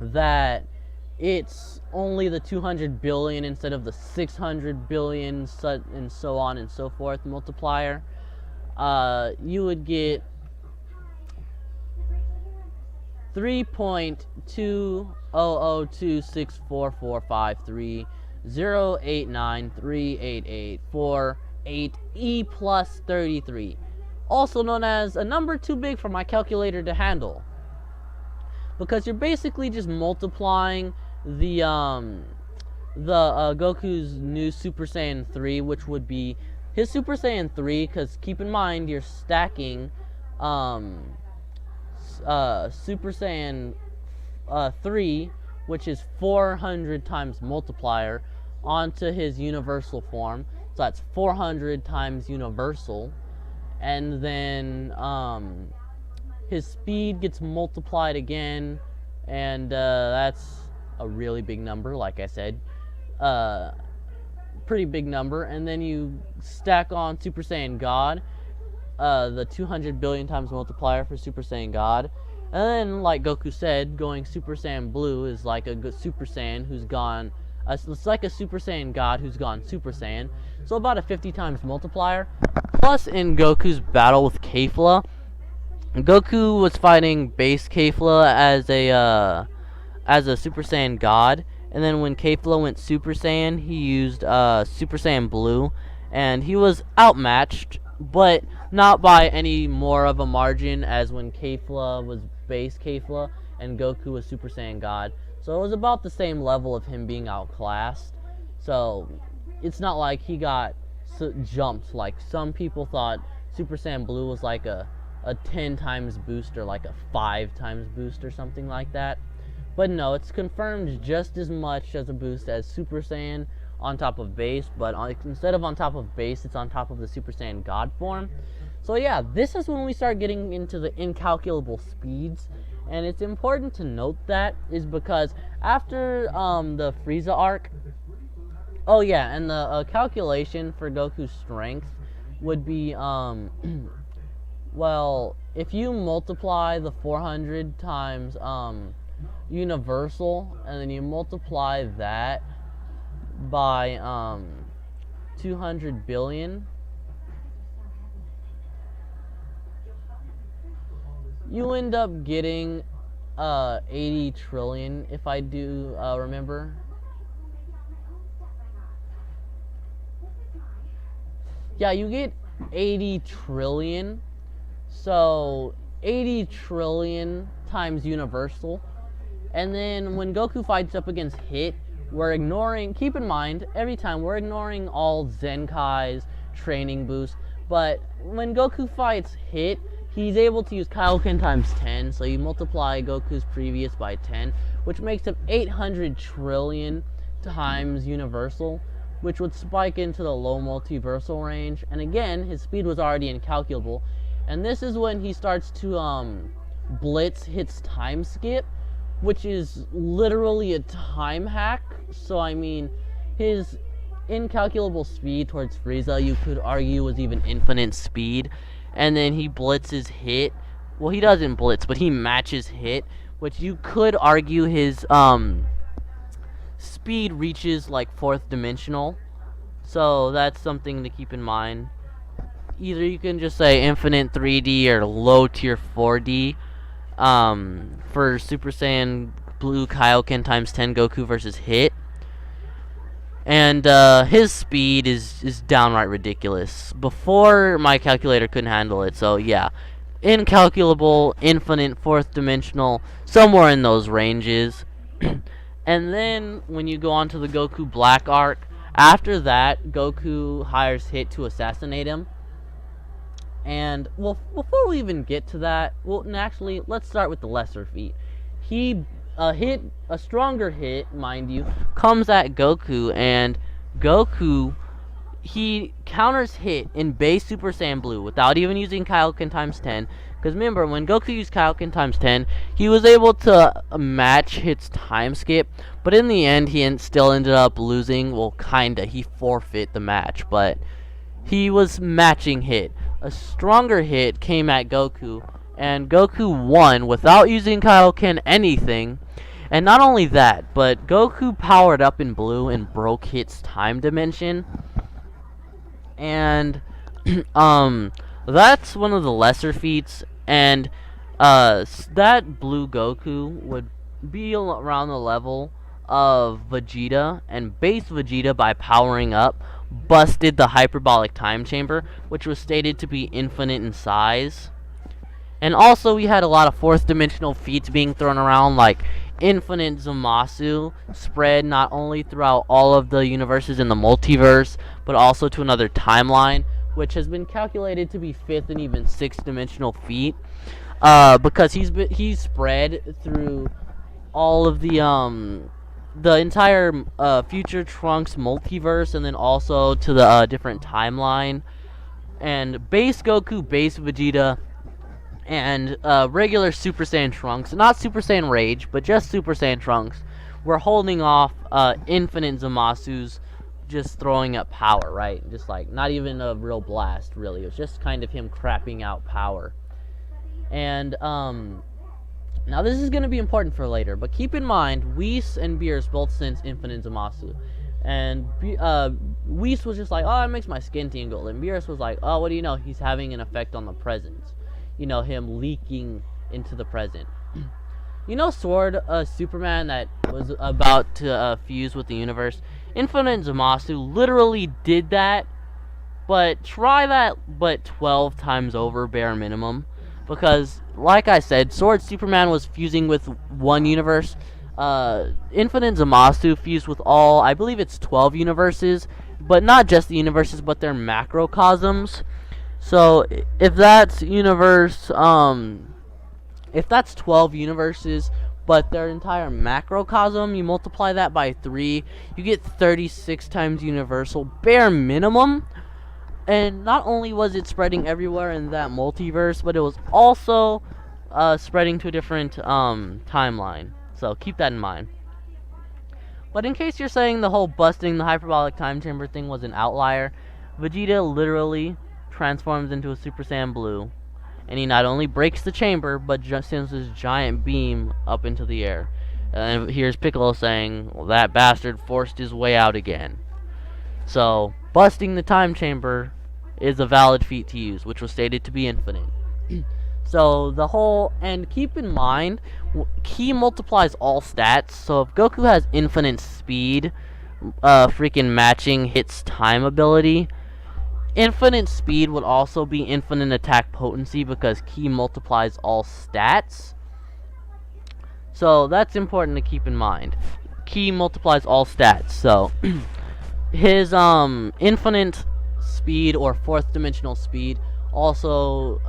that it's only the 200 billion instead of the 600 billion, and so on and so forth multiplier, you would get 3.20026453089388488 plus 33, also known as a number too big for my calculator to handle, because you're basically just multiplying the Goku's new Super Saiyan 3, which would be his Super Saiyan 3, because keep in mind you're stacking Super Saiyan 3, which is 400 times multiplier, onto his universal form, so that's 400 times universal, and then his speed gets multiplied again, and that's a really big number, like I said, pretty big number. And then you stack on Super Saiyan God, the 200 billion times multiplier for Super Saiyan God. And then, like Goku said, going Super Saiyan Blue is like a good Super Saiyan who's gone, it's like a Super Saiyan God who's gone Super Saiyan, so about a 50 times multiplier. Plus, in Goku's battle with Kefla, Goku was fighting base Kefla as a Super Saiyan God, and then when Kefla went Super Saiyan, he used Super Saiyan Blue, and he was outmatched, but not by any more of a margin as when Kefla was base Kefla and Goku was Super Saiyan God. So it was about the same level of him being outclassed. So it's not like he got jumped. Like some people thought Super Saiyan Blue was like a 10 times boost or like a 5 times boost or something like that. But no, it's confirmed just as much as a boost as Super Saiyan on top of base, but instead of on top of base, it's on top of the Super Saiyan God form. So yeah, this is when we start getting into the incalculable speeds, and it's important to note that is because after the Frieza arc, oh yeah, and the calculation for Goku's strength would be well, if you multiply the 400 times universal, and then you multiply that by 200 billion, you end up getting 80 trillion, if I do remember. Yeah, you get 80 trillion. So 80 trillion times universal. And then when Goku fights up against Hit, we're ignoring, keep in mind, every time we're ignoring all Zenkai's training boosts, but when Goku fights Hit, he's able to use Kaioken times 10, so you multiply Goku's previous by 10, which makes him 800 trillion times universal, which would spike into the low multiversal range, and again, his speed was already incalculable, and this is when he starts to blitz Hit's time skip, which is literally a time hack. So I mean, his incalculable speed towards Frieza, you could argue, was even infinite speed, and then he blitzes Hit. Well, he doesn't blitz, but he matches Hit, which you could argue his speed reaches like 4th dimensional. So that's something to keep in mind. Either you can just say infinite 3D or low tier 4D. For Super Saiyan Blue Kaioken times 10 Goku versus Hit. And his speed is downright ridiculous. Before, my calculator couldn't handle it, so yeah. Incalculable, infinite, 4th dimensional, somewhere in those ranges. And then, when you go on to the Goku Black arc, after that, Goku hires Hit to assassinate him. And, well, before we even get to that, well, actually, let's start with the lesser feat. A stronger Hit, mind you, comes at Goku, and Goku, he counters Hit in base Super Saiyan Blue without even using Kaioken times 10. Because remember, when Goku used Kaioken times 10, he was able to match Hit's time skip, but in the end, he still ended up losing. Well, kinda. He forfeit the match, but he was matching Hit. A stronger Hit came at Goku, and Goku won without using Kaioken anything. And not only that, but Goku powered up in blue and broke Hit's time dimension. And that's one of the lesser feats, and that blue Goku would be around the level of Vegeta, and base Vegeta, by powering up, busted the hyperbolic time chamber, which was stated to be infinite in size. And also we had a lot of fourth dimensional feats being thrown around, like infinite Zamasu, spread not only throughout all of the universes in the multiverse, but also to another timeline, which has been calculated to be fifth and even sixth dimensional feat, because he's spread through all of the entire future Trunks multiverse, and then also to the different timeline. And base Goku, base Vegeta, and regular Super Saiyan Trunks, not Super Saiyan Rage, but just Super Saiyan Trunks, we're holding off infinite Zamasu's just throwing up power, right? Just like, not even a real blast, really. It was just kind of him crapping out power. And now this is going to be important for later, but keep in mind, Whis and Beerus both sense infinite Zamasu. And Whis was just like, oh, it makes my skin tingle. And Beerus was like, oh, what do you know? He's having an effect on the present. You know, him leaking into the present. You know Sword Superman that was about to fuse with the universe? Infinite Zamasu literally did that, but try that but 12 times over, bare minimum. Because, like I said, Sword Superman was fusing with one universe. Infinite Zamasu fused with all, I believe it's 12 universes, but not just the universes, but their macrocosms. So if that's if that's 12 universes, but their entire macrocosm, you multiply that by 3, you get 36 times universal, bare minimum. And not only was it spreading everywhere in that multiverse, but it was also spreading to a different timeline. So keep that in mind. But in case you're saying the whole busting the hyperbolic time chamber thing was an outlier, Vegeta literally transforms into a Super Saiyan Blue, and he not only breaks the chamber, but just sends his giant beam up into the air. And here's Piccolo saying, well, that bastard forced his way out again. So, busting the time chamber is a valid feat to use, which was stated to be infinite. So, the whole, and keep in mind, Ki multiplies all stats, so if Goku has infinite speed, freaking matching Hit's time ability, infinite speed would also be infinite attack potency, because Ki multiplies all stats. So that's important to keep in mind. Ki multiplies all stats. So his infinite speed or fourth dimensional speed also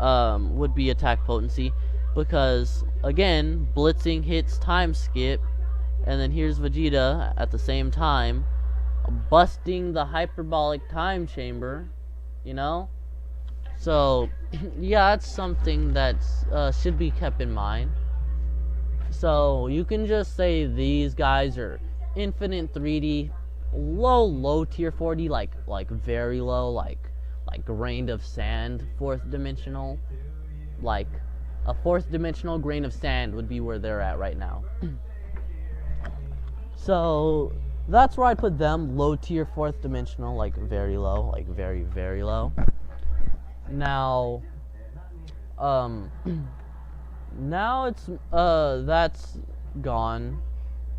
would be attack potency, because again, blitzing hits time skip, and then here's Vegeta at the same time busting the hyperbolic time chamber. You know, so yeah, that's something that should be kept in mind. So you can just say these guys are infinite 3D, low tier 4D, like very low, like grain of sand, fourth dimensional. Like a fourth dimensional grain of sand would be where they're at right now. So that's where I put them, low tier fourth dimensional, like very low, like very, very low. Now, now it's, that's gone,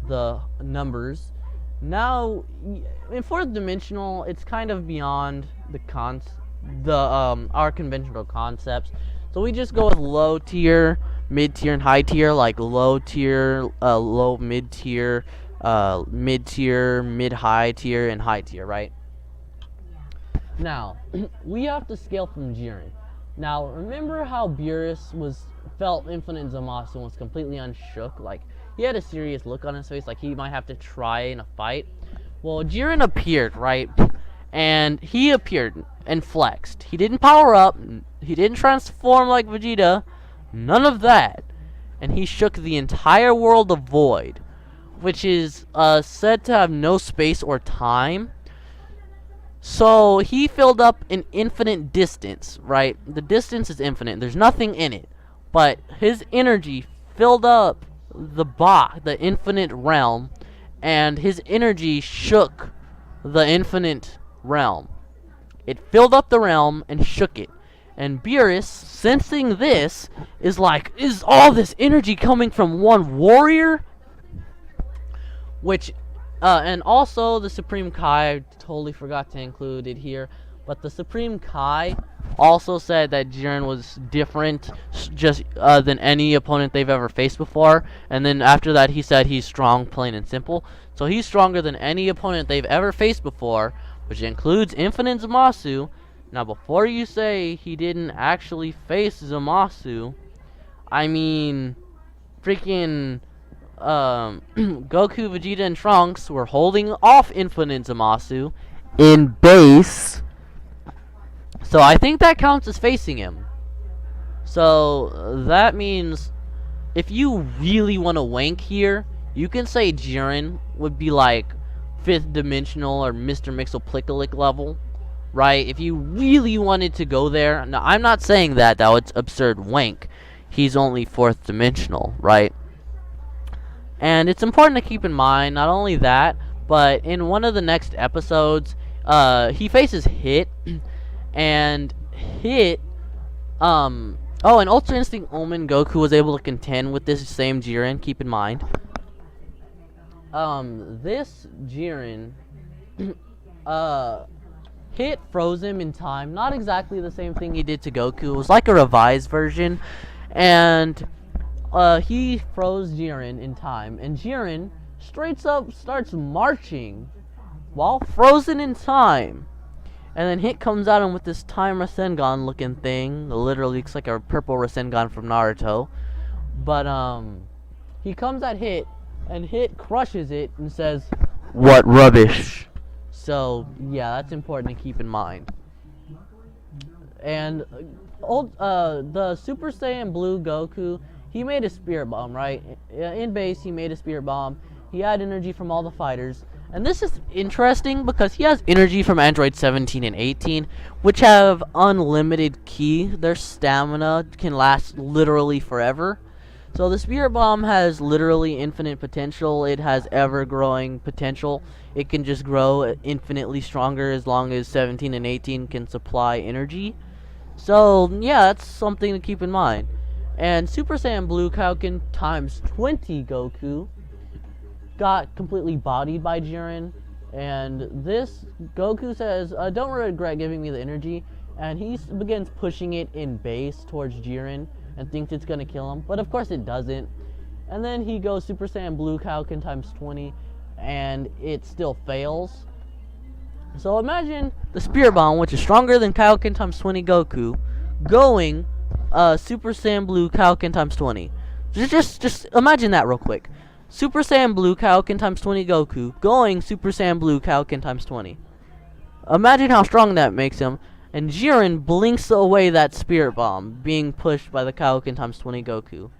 the numbers. Now, in fourth dimensional, it's kind of beyond our conventional concepts. So we just go with low tier, mid tier, and high tier, like low tier, low mid tier, mid-tier, mid-high tier, and high tier, right? Now, we have to scale from Jiren. Now, remember how Beerus felt infinite Zamasu and was completely unshook? Like, he had a serious look on his face, like he might have to try in a fight. Well, Jiren appeared, right? And he appeared and flexed. He didn't power up, he didn't transform like Vegeta, none of that. And he shook the entire world of Void, which is said to have no space or time. So he filled up an infinite distance, right? The distance is infinite. There's nothing in it. But his energy filled up the infinite realm, and his energy shook the infinite realm. It filled up the realm and shook it. And Beerus, sensing this, is like, is all this energy coming from one warrior? Which, and also the Supreme Kai, I totally forgot to include it here, but the Supreme Kai also said that Jiren was different just than any opponent they've ever faced before. And then after that, he said he's strong, plain and simple. So he's stronger than any opponent they've ever faced before, which includes Infinite Zamasu. Now, before you say he didn't actually face Zamasu, I mean, freaking Goku, Vegeta, and Trunks were holding off Infinite Zamasu in base. So I think that counts as facing him. So that means if you really want to wank here, you can say Jiren would be like 5th dimensional or Mr. Mixoplickalick level, right? If you really wanted to go there. Now, I'm not saying that, though. It's absurd wank. He's only 4th dimensional, right? And it's important to keep in mind, not only that, but in one of the next episodes, he faces Hit, and Hit, and Ultra Instinct Omen Goku was able to contend with this same Jiren, keep in mind. This Jiren, Hit froze him in time. Not exactly the same thing he did to Goku. It was like a revised version. And he froze Jiren in time. And Jiren straight up starts marching while frozen in time. And then Hit comes at him with this Time Rasengan looking thing. It literally looks like a purple Rasengan from Naruto. But he comes at Hit, and Hit crushes it and says, "What rubbish." So, yeah, that's important to keep in mind. And the Super Saiyan Blue Goku, he made a Spirit Bomb, right? In base, he made a Spirit Bomb. He had energy from all the fighters. And this is interesting because he has energy from Android 17 and 18, which have unlimited ki. Their stamina can last literally forever. So the Spirit Bomb has literally infinite potential. It has ever-growing potential. It can just grow infinitely stronger as long as 17 and 18 can supply energy. So, yeah, that's something to keep in mind. And Super Saiyan Blue Kaioken times 20 Goku got completely bodied by Jiren. And this, Goku says, "Don't regret giving me the energy." And he begins pushing it in base towards Jiren and thinks it's going to kill him. But of course it doesn't. And then he goes Super Saiyan Blue Kaioken times 20. And it still fails. So imagine the Spirit Bomb, which is stronger than Kaioken times 20 Goku, going Super Saiyan Blue Kaioken times 20. Just imagine that real quick. Super Saiyan Blue Kaioken times 20 Goku going Super Saiyan Blue Kaioken times 20. Imagine how strong that makes him. And Jiren blinks away that Spirit Bomb being pushed by the Kaioken times 20 Goku.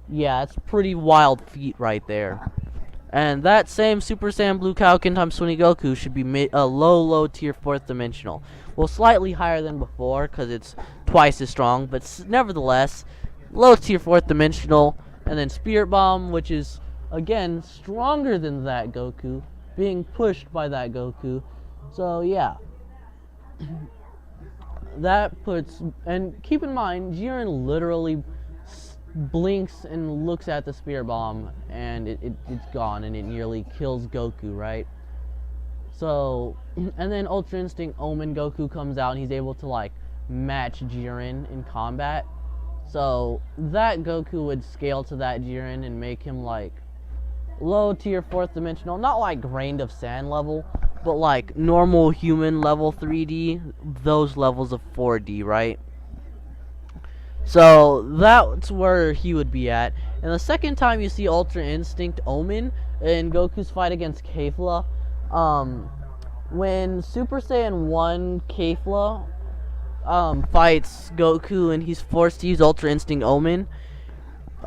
Yeah, it's pretty wild feat right there. And that same Super Saiyan Blue Kaioken times 20 Goku should be a low tier 4th dimensional. Well, slightly higher than before because it's twice as strong, but nevertheless, low tier 4th dimensional. And then Spirit Bomb, which is, again, stronger than that Goku, being pushed by that Goku. So, yeah. That puts, and keep in mind, Jiren literally blinks and looks at the Spirit Bomb, and it's gone, and it nearly kills Goku, right? So, and then Ultra Instinct Omen Goku comes out, and he's able to, like, match Jiren in combat. So, that Goku would scale to that Jiren and make him, like, low tier 4th dimensional, not like Grained of Sand level, but like normal human level 3D, those levels of 4D, right? So that's where he would be at. And the second time you see Ultra Instinct Omen in Goku's fight against Kefla, when Super Saiyan 1 Kefla fights Goku and he's forced to use Ultra Instinct Omen,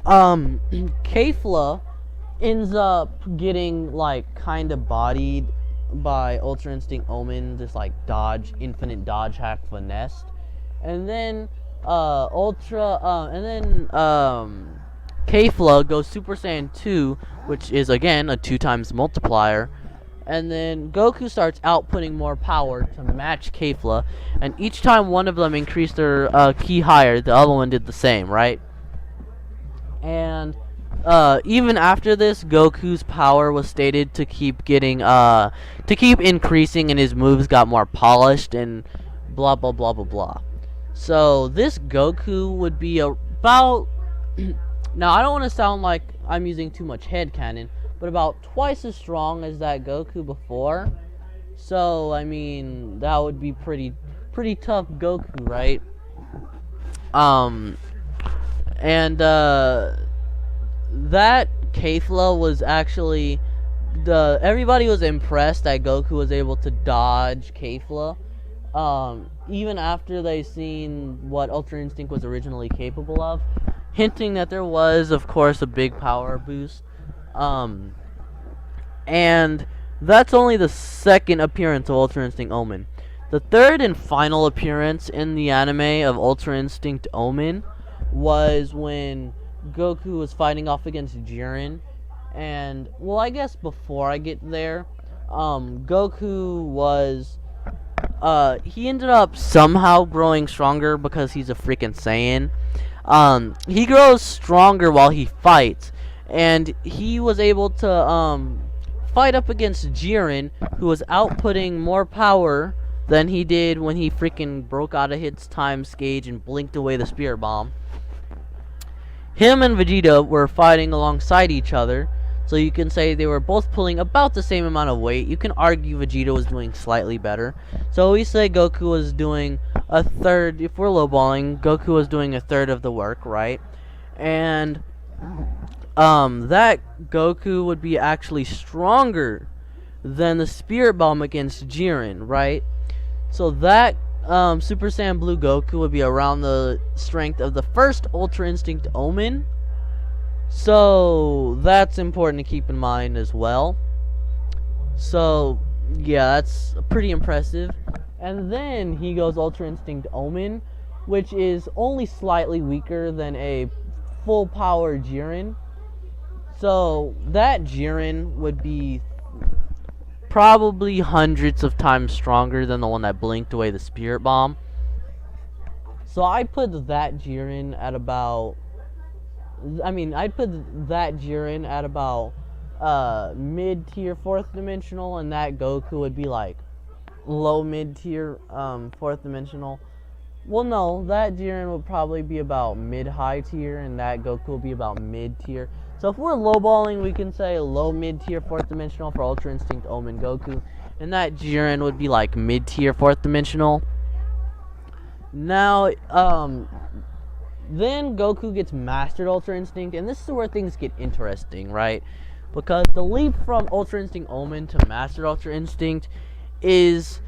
Kefla ends up getting like kind of bodied by Ultra Instinct Omen, just like infinite dodge hack finessed. And then Kefla goes Super Saiyan 2, which is again a 2 times multiplier. And then Goku starts outputting more power to match Kefla, and each time one of them increased their ki higher, the other one did the same, right? And even after this, Goku's power was stated to keep increasing, and his moves got more polished, and blah blah blah blah blah. So this Goku would be about now I don't want to sound like I'm using too much headcanon, but about twice as strong as that Goku before. So I mean that would be pretty tough Goku, right? And that Kefla was actually everybody was impressed that Goku was able to dodge Kefla. Even after they seen what Ultra Instinct was originally capable of, hinting that there was, of course, a big power boost. And that's only the second appearance of Ultra Instinct Omen. The third and final appearance in the anime of Ultra Instinct Omen was when Goku was fighting off against Jiren. And, well, I guess before I get there, Goku was, he ended up somehow growing stronger because he's a freaking Saiyan. He grows stronger while he fights, and he was able to, fight up against Jiren, who was outputting more power than he did when he freaking broke out of his time gauge and blinked away the Spirit Bomb. Him and Vegeta were fighting alongside each other, so you can say they were both pulling about the same amount of weight. You can argue Vegeta was doing slightly better. So we say Goku was doing a third, if we're lowballing, Goku was doing a third of the work, right? And that Goku would be actually stronger than the Spirit Bomb against Jiren, right? So that Super Saiyan Blue Goku would be around the strength of the first Ultra Instinct Omen. So that's important to keep in mind as well. So yeah, that's pretty impressive. And then he goes Ultra Instinct Omen, which is only slightly weaker than a full power Jiren. So that Jiren would be probably hundreds of times stronger than the one that blinked away the Spirit Bomb. So I put that Jiren at about, I'd put that Jiren at about mid-tier 4th dimensional, and that Goku would be like low mid-tier 4th dimensional. Well, no, that Jiren would probably be about mid-high tier, and that Goku will be about mid-tier. So if we're lowballing, we can say low mid-tier 4th dimensional for Ultra Instinct Omen Goku, and that Jiren would be like mid-tier 4th dimensional. Now, then Goku gets Mastered Ultra Instinct, and this is where things get interesting, right? Because the leap from Ultra Instinct Omen to Mastered Ultra Instinct it's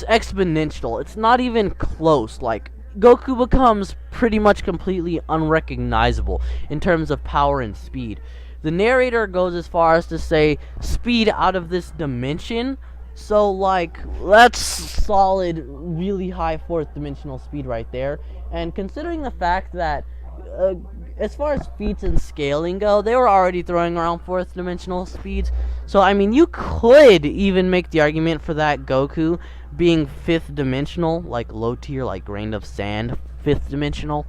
exponential. It's not even close. Like, Goku becomes pretty much completely unrecognizable in terms of power and speed. The narrator goes as far as to say speed out of this dimension. So, like, that's solid, really high 4th dimensional speed right there. And considering the fact that, as far as feats and scaling go, they were already throwing around 4th dimensional speeds. So, I mean, you could even make the argument for that Goku being 5th dimensional, like low tier, like grain of sand, 5th dimensional.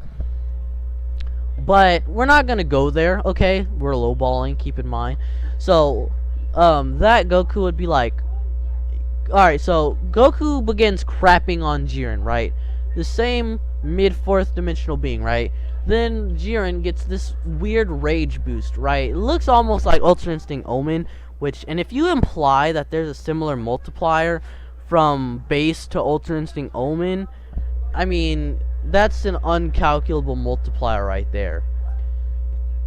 But we're not gonna go there, okay? We're lowballing, keep in mind. So, that Goku would be like, alright, so Goku begins crapping on Jiren, right? The same mid-4th dimensional being, right? Then Jiren gets this weird rage boost, right? It looks almost like Ultra Instinct Omen, and if you imply that there's a similar multiplier from base to Ultra Instinct Omen, I mean, that's an uncalculable multiplier right there.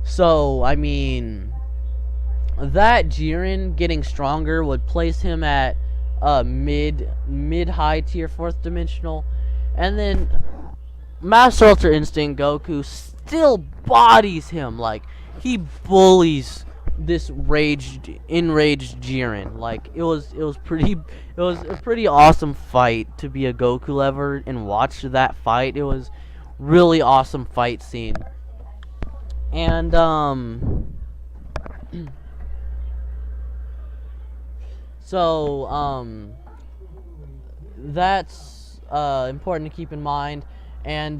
So, I mean, that Jiren getting stronger would place him at mid-high tier 4th dimensional, and then Master Ultra Instinct Goku still bodies him. Like, he bullies this enraged Jiren. Like, it was a pretty awesome fight to be a Goku lover and watch that fight. It was really awesome fight scene. And so that's important to keep in mind. And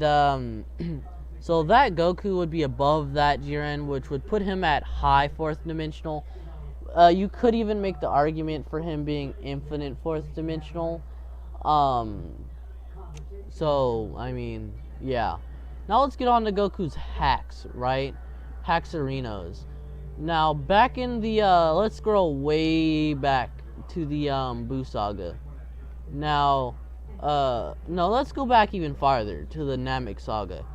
so that Goku would be above that Jiren, which would put him at high 4th dimensional. You could even make the argument for him being infinite 4th dimensional. So I mean, yeah. Now let's get on to Goku's hacks, right? Hacksarinos. Now back in the let's scroll way back to the Buu saga. Now no, let's go back even farther to the Namek saga.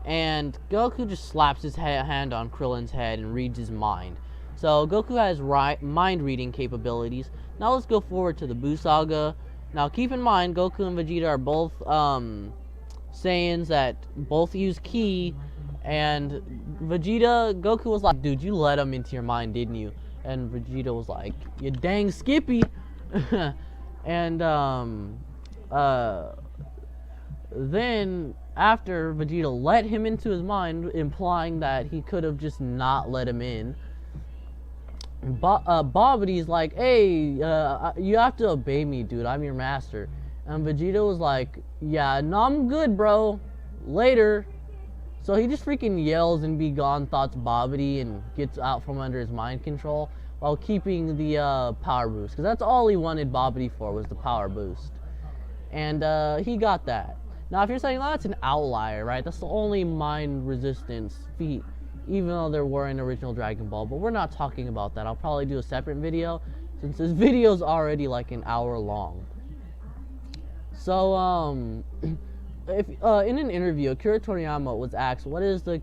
And Goku just slaps his hand on Krillin's head and reads his mind. So Goku has mind reading capabilities. Now let's go forward to the Buu saga. Now keep in mind, Goku and Vegeta are both Saiyans that both use ki, and Goku was like, dude, you let him into your mind, didn't you? And Vegeta was like, you dang Skippy. And then after Vegeta let him into his mind, implying that he could have just not let him in, Bobity's like, hey, you have to obey me, dude, I'm your master. And Vegeta was like, yeah, no, I'm good, bro, later. So he just freaking yells and be gone thoughts Bobity and gets out from under his mind control while keeping the power boost, because that's all he wanted Bobity for, was the power boost. And he got that. Now if you're saying, oh, that's an outlier, right, that's the only mind resistance feat, even though there were in original Dragon Ball, but we're not talking about that. I'll probably do a separate video since this video is already like an hour long. So if in an interview, Akira Toriyama was asked, what is the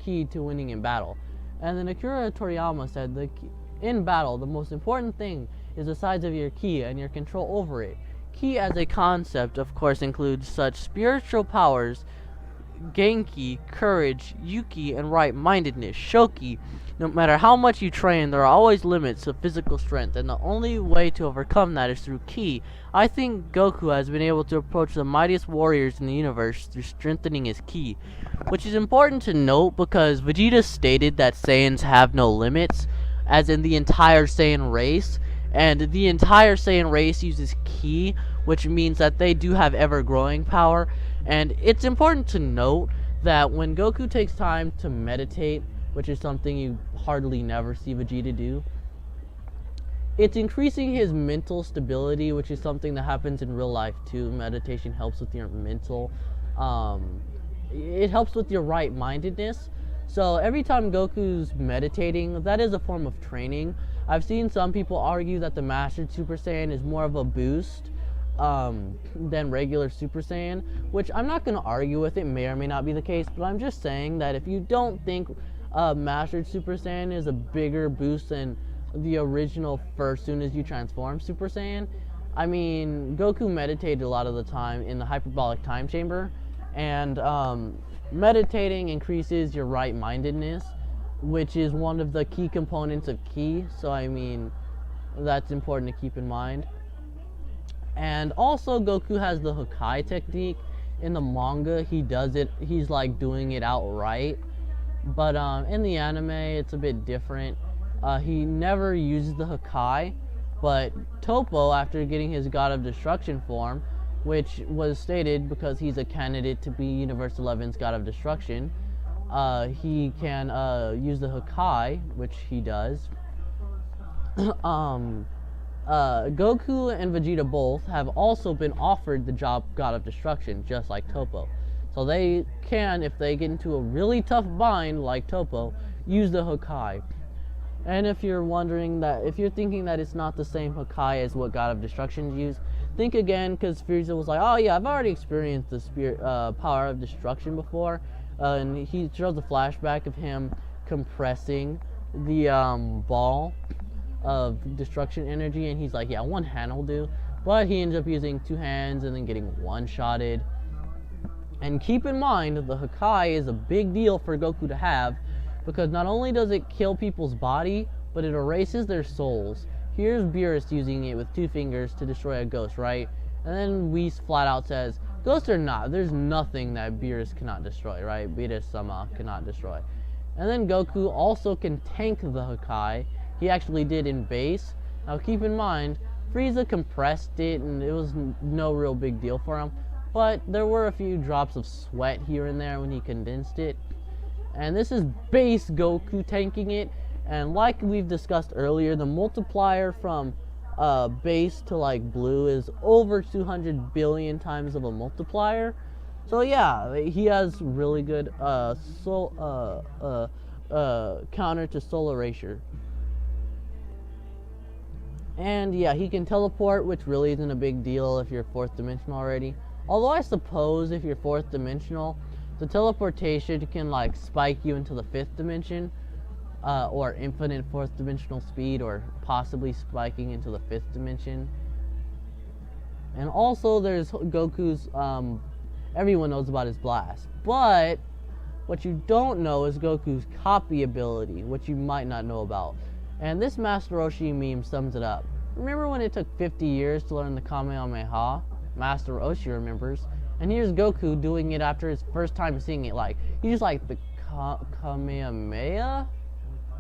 key to winning in battle? And then Akira Toriyama said, in battle, the most important thing is the size of your ki and your control over it. Ki as a concept, of course, includes such spiritual powers, Genki, courage, Yuki, and right-mindedness, Shoki. No matter how much you train, there are always limits to physical strength, and the only way to overcome that is through Ki. I think Goku has been able to approach the mightiest warriors in the universe through strengthening his Ki, which is important to note because Vegeta stated that Saiyans have no limits, as in the entire Saiyan race, and the entire Saiyan race uses Ki, which means that they do have ever-growing power. And it's important to note that when Goku takes time to meditate, which is something you hardly never see Vegeta do, it's increasing his mental stability, which is something that happens in real life too. Meditation helps with your mental, it helps with your right-mindedness. So every time Goku's meditating, that is a form of training. I've seen some people argue that the Mastered Super Saiyan is more of a boost than regular Super Saiyan, which I'm not going to argue with. It may or may not be the case, but I'm just saying that if you don't think Mastered Super Saiyan is a bigger boost than the original first soon as you transform Super Saiyan, I mean, Goku meditated a lot of the time in the hyperbolic time chamber, and meditating increases your right-mindedness, which is one of the key components of Ki, so I mean, that's important to keep in mind. And also, Goku has the Hakai technique. In the manga, he does it, he's like doing it outright, but in the anime, it's a bit different. He never uses the Hakai, but Toppo, after getting his God of Destruction form, which was stated because he's a candidate to be Universe 11's God of Destruction, he can use the Hakai, which he does. Goku and Vegeta both have also been offered the job God of Destruction, just like Toppo. So they can, if they get into a really tough bind like Toppo, use the Hakai. And if you're wondering that, if you're thinking that it's not the same Hakai as what God of Destruction use, think again, because Frieza was like, oh yeah, I've already experienced the spirit power of destruction before. And he shows a flashback of him compressing the ball of destruction energy, and he's like, yeah, one hand will do. But he ends up using two hands and then getting one-shotted. And keep in mind, the Hakai is a big deal for Goku to have, because not only does it kill people's body, but it erases their souls. Here's Beerus using it with two fingers to destroy a ghost, right? And then Whis flat out says, ghost or not, there's nothing that Beerus cannot destroy, right? Beerus-sama cannot destroy. And then Goku also can tank the Hakai. He actually did in base. Now keep in mind, Frieza compressed it and it was no real big deal for him. But there were a few drops of sweat here and there when he condensed it. And this is base Goku tanking it. And like we've discussed earlier, the multiplier from base to like blue is over 200 billion times of a multiplier. So yeah, he has really good counter to soul erasure. And yeah, he can teleport, which really isn't a big deal if you're 4th dimensional already. Although I suppose if you're 4th dimensional, the teleportation can like spike you into the 5th dimension, or infinite 4th dimensional speed, or possibly spiking into the 5th dimension. And also there's Goku's, everyone knows about his blast. But what you don't know is Goku's copy ability, which you might not know about. And this Master Roshi meme sums it up. Remember when it took 50 years to learn the Kamehameha? Master Roshi remembers. And here's Goku doing it after his first time seeing it. Like, he's just like, the Kamehameha?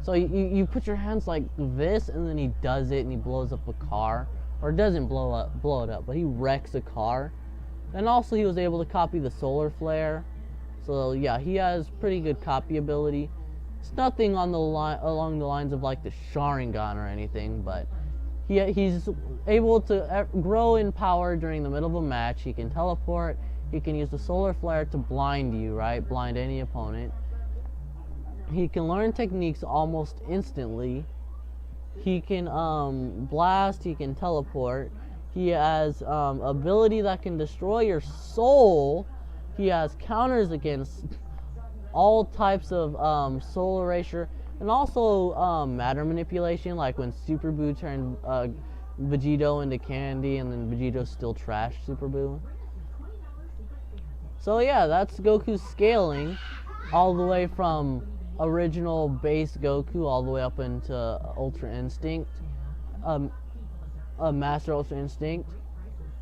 So you put your hands like this, and then he does it, and he blows up a car. Or doesn't blow it up, but he wrecks a car. And also he was able to copy the solar flare. So yeah, he has pretty good copy ability. It's nothing on the along the lines of like the Sharingan or anything, but he's able to grow in power during the middle of a match. He can teleport. He can use the solar flare to blind you, right? Blind any opponent. He can learn techniques almost instantly. He can blast. He can teleport. He has ability that can destroy your soul. He has counters against all types of soul erasure, and also matter manipulation, like when Super Buu turned Vegito into candy, and then Vegito still trashed Super Buu. So yeah, that's Goku's scaling, all the way from original base Goku all the way up into Ultra Instinct, Master Ultra Instinct.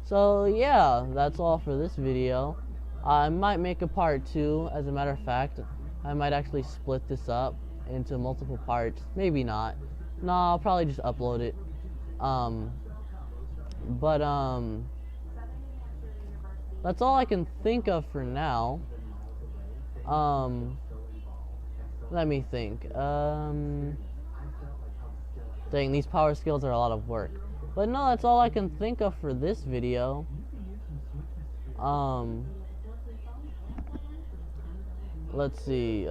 So yeah, that's all for this video. I might make a part 2. As a matter of fact, I might actually split this up into multiple parts. Maybe not. No, I'll probably just upload it. That's all I can think of for now. Let me think. Dang, these power skills are a lot of work. But no, that's all I can think of for this video. Let's see.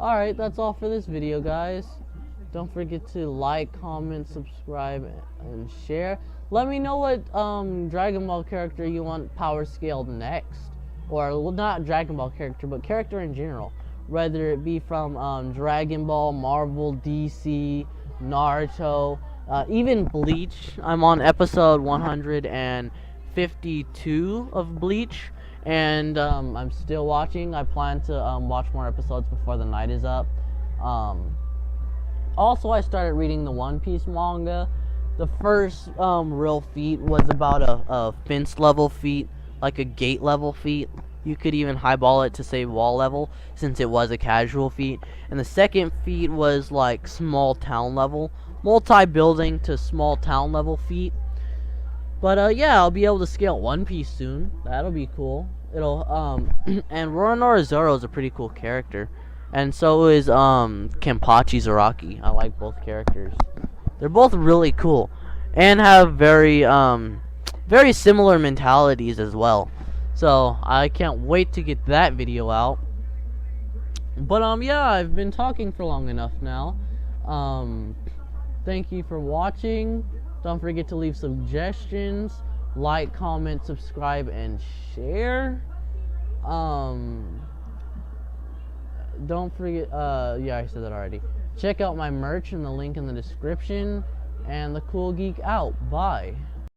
Alright, that's all for this video, guys. Don't forget to like, comment, subscribe, and share. Let me know what Dragon Ball character you want power scaled next. Or, well, not Dragon Ball character, but character in general. Whether it be from Dragon Ball, Marvel, DC, Naruto, even Bleach. I'm on episode 152 of Bleach, and I'm still watching. I plan to watch more episodes before the night is up. Also, I started reading the One Piece manga. The first real feat was about a fence level feat, like a gate level feat. You could even highball it to say wall level, since it was a casual feat. And the second feat was like small town level, multi-building to small town level feat. But yeah, I'll be able to scale One Piece soon. That'll be cool. It'll and Roronoa Zoro is a pretty cool character, and so is Kenpachi Zaraki. I like both characters. They're both really cool and have very similar mentalities as well. So I can't wait to get that video out. But yeah, I've been talking for long enough now. Thank you for watching. Don't forget to leave suggestions, like, comment, subscribe, and share. Don't forget, yeah, I said that already. Check out my merch in the link in the description. And the Cool Geek out. Bye.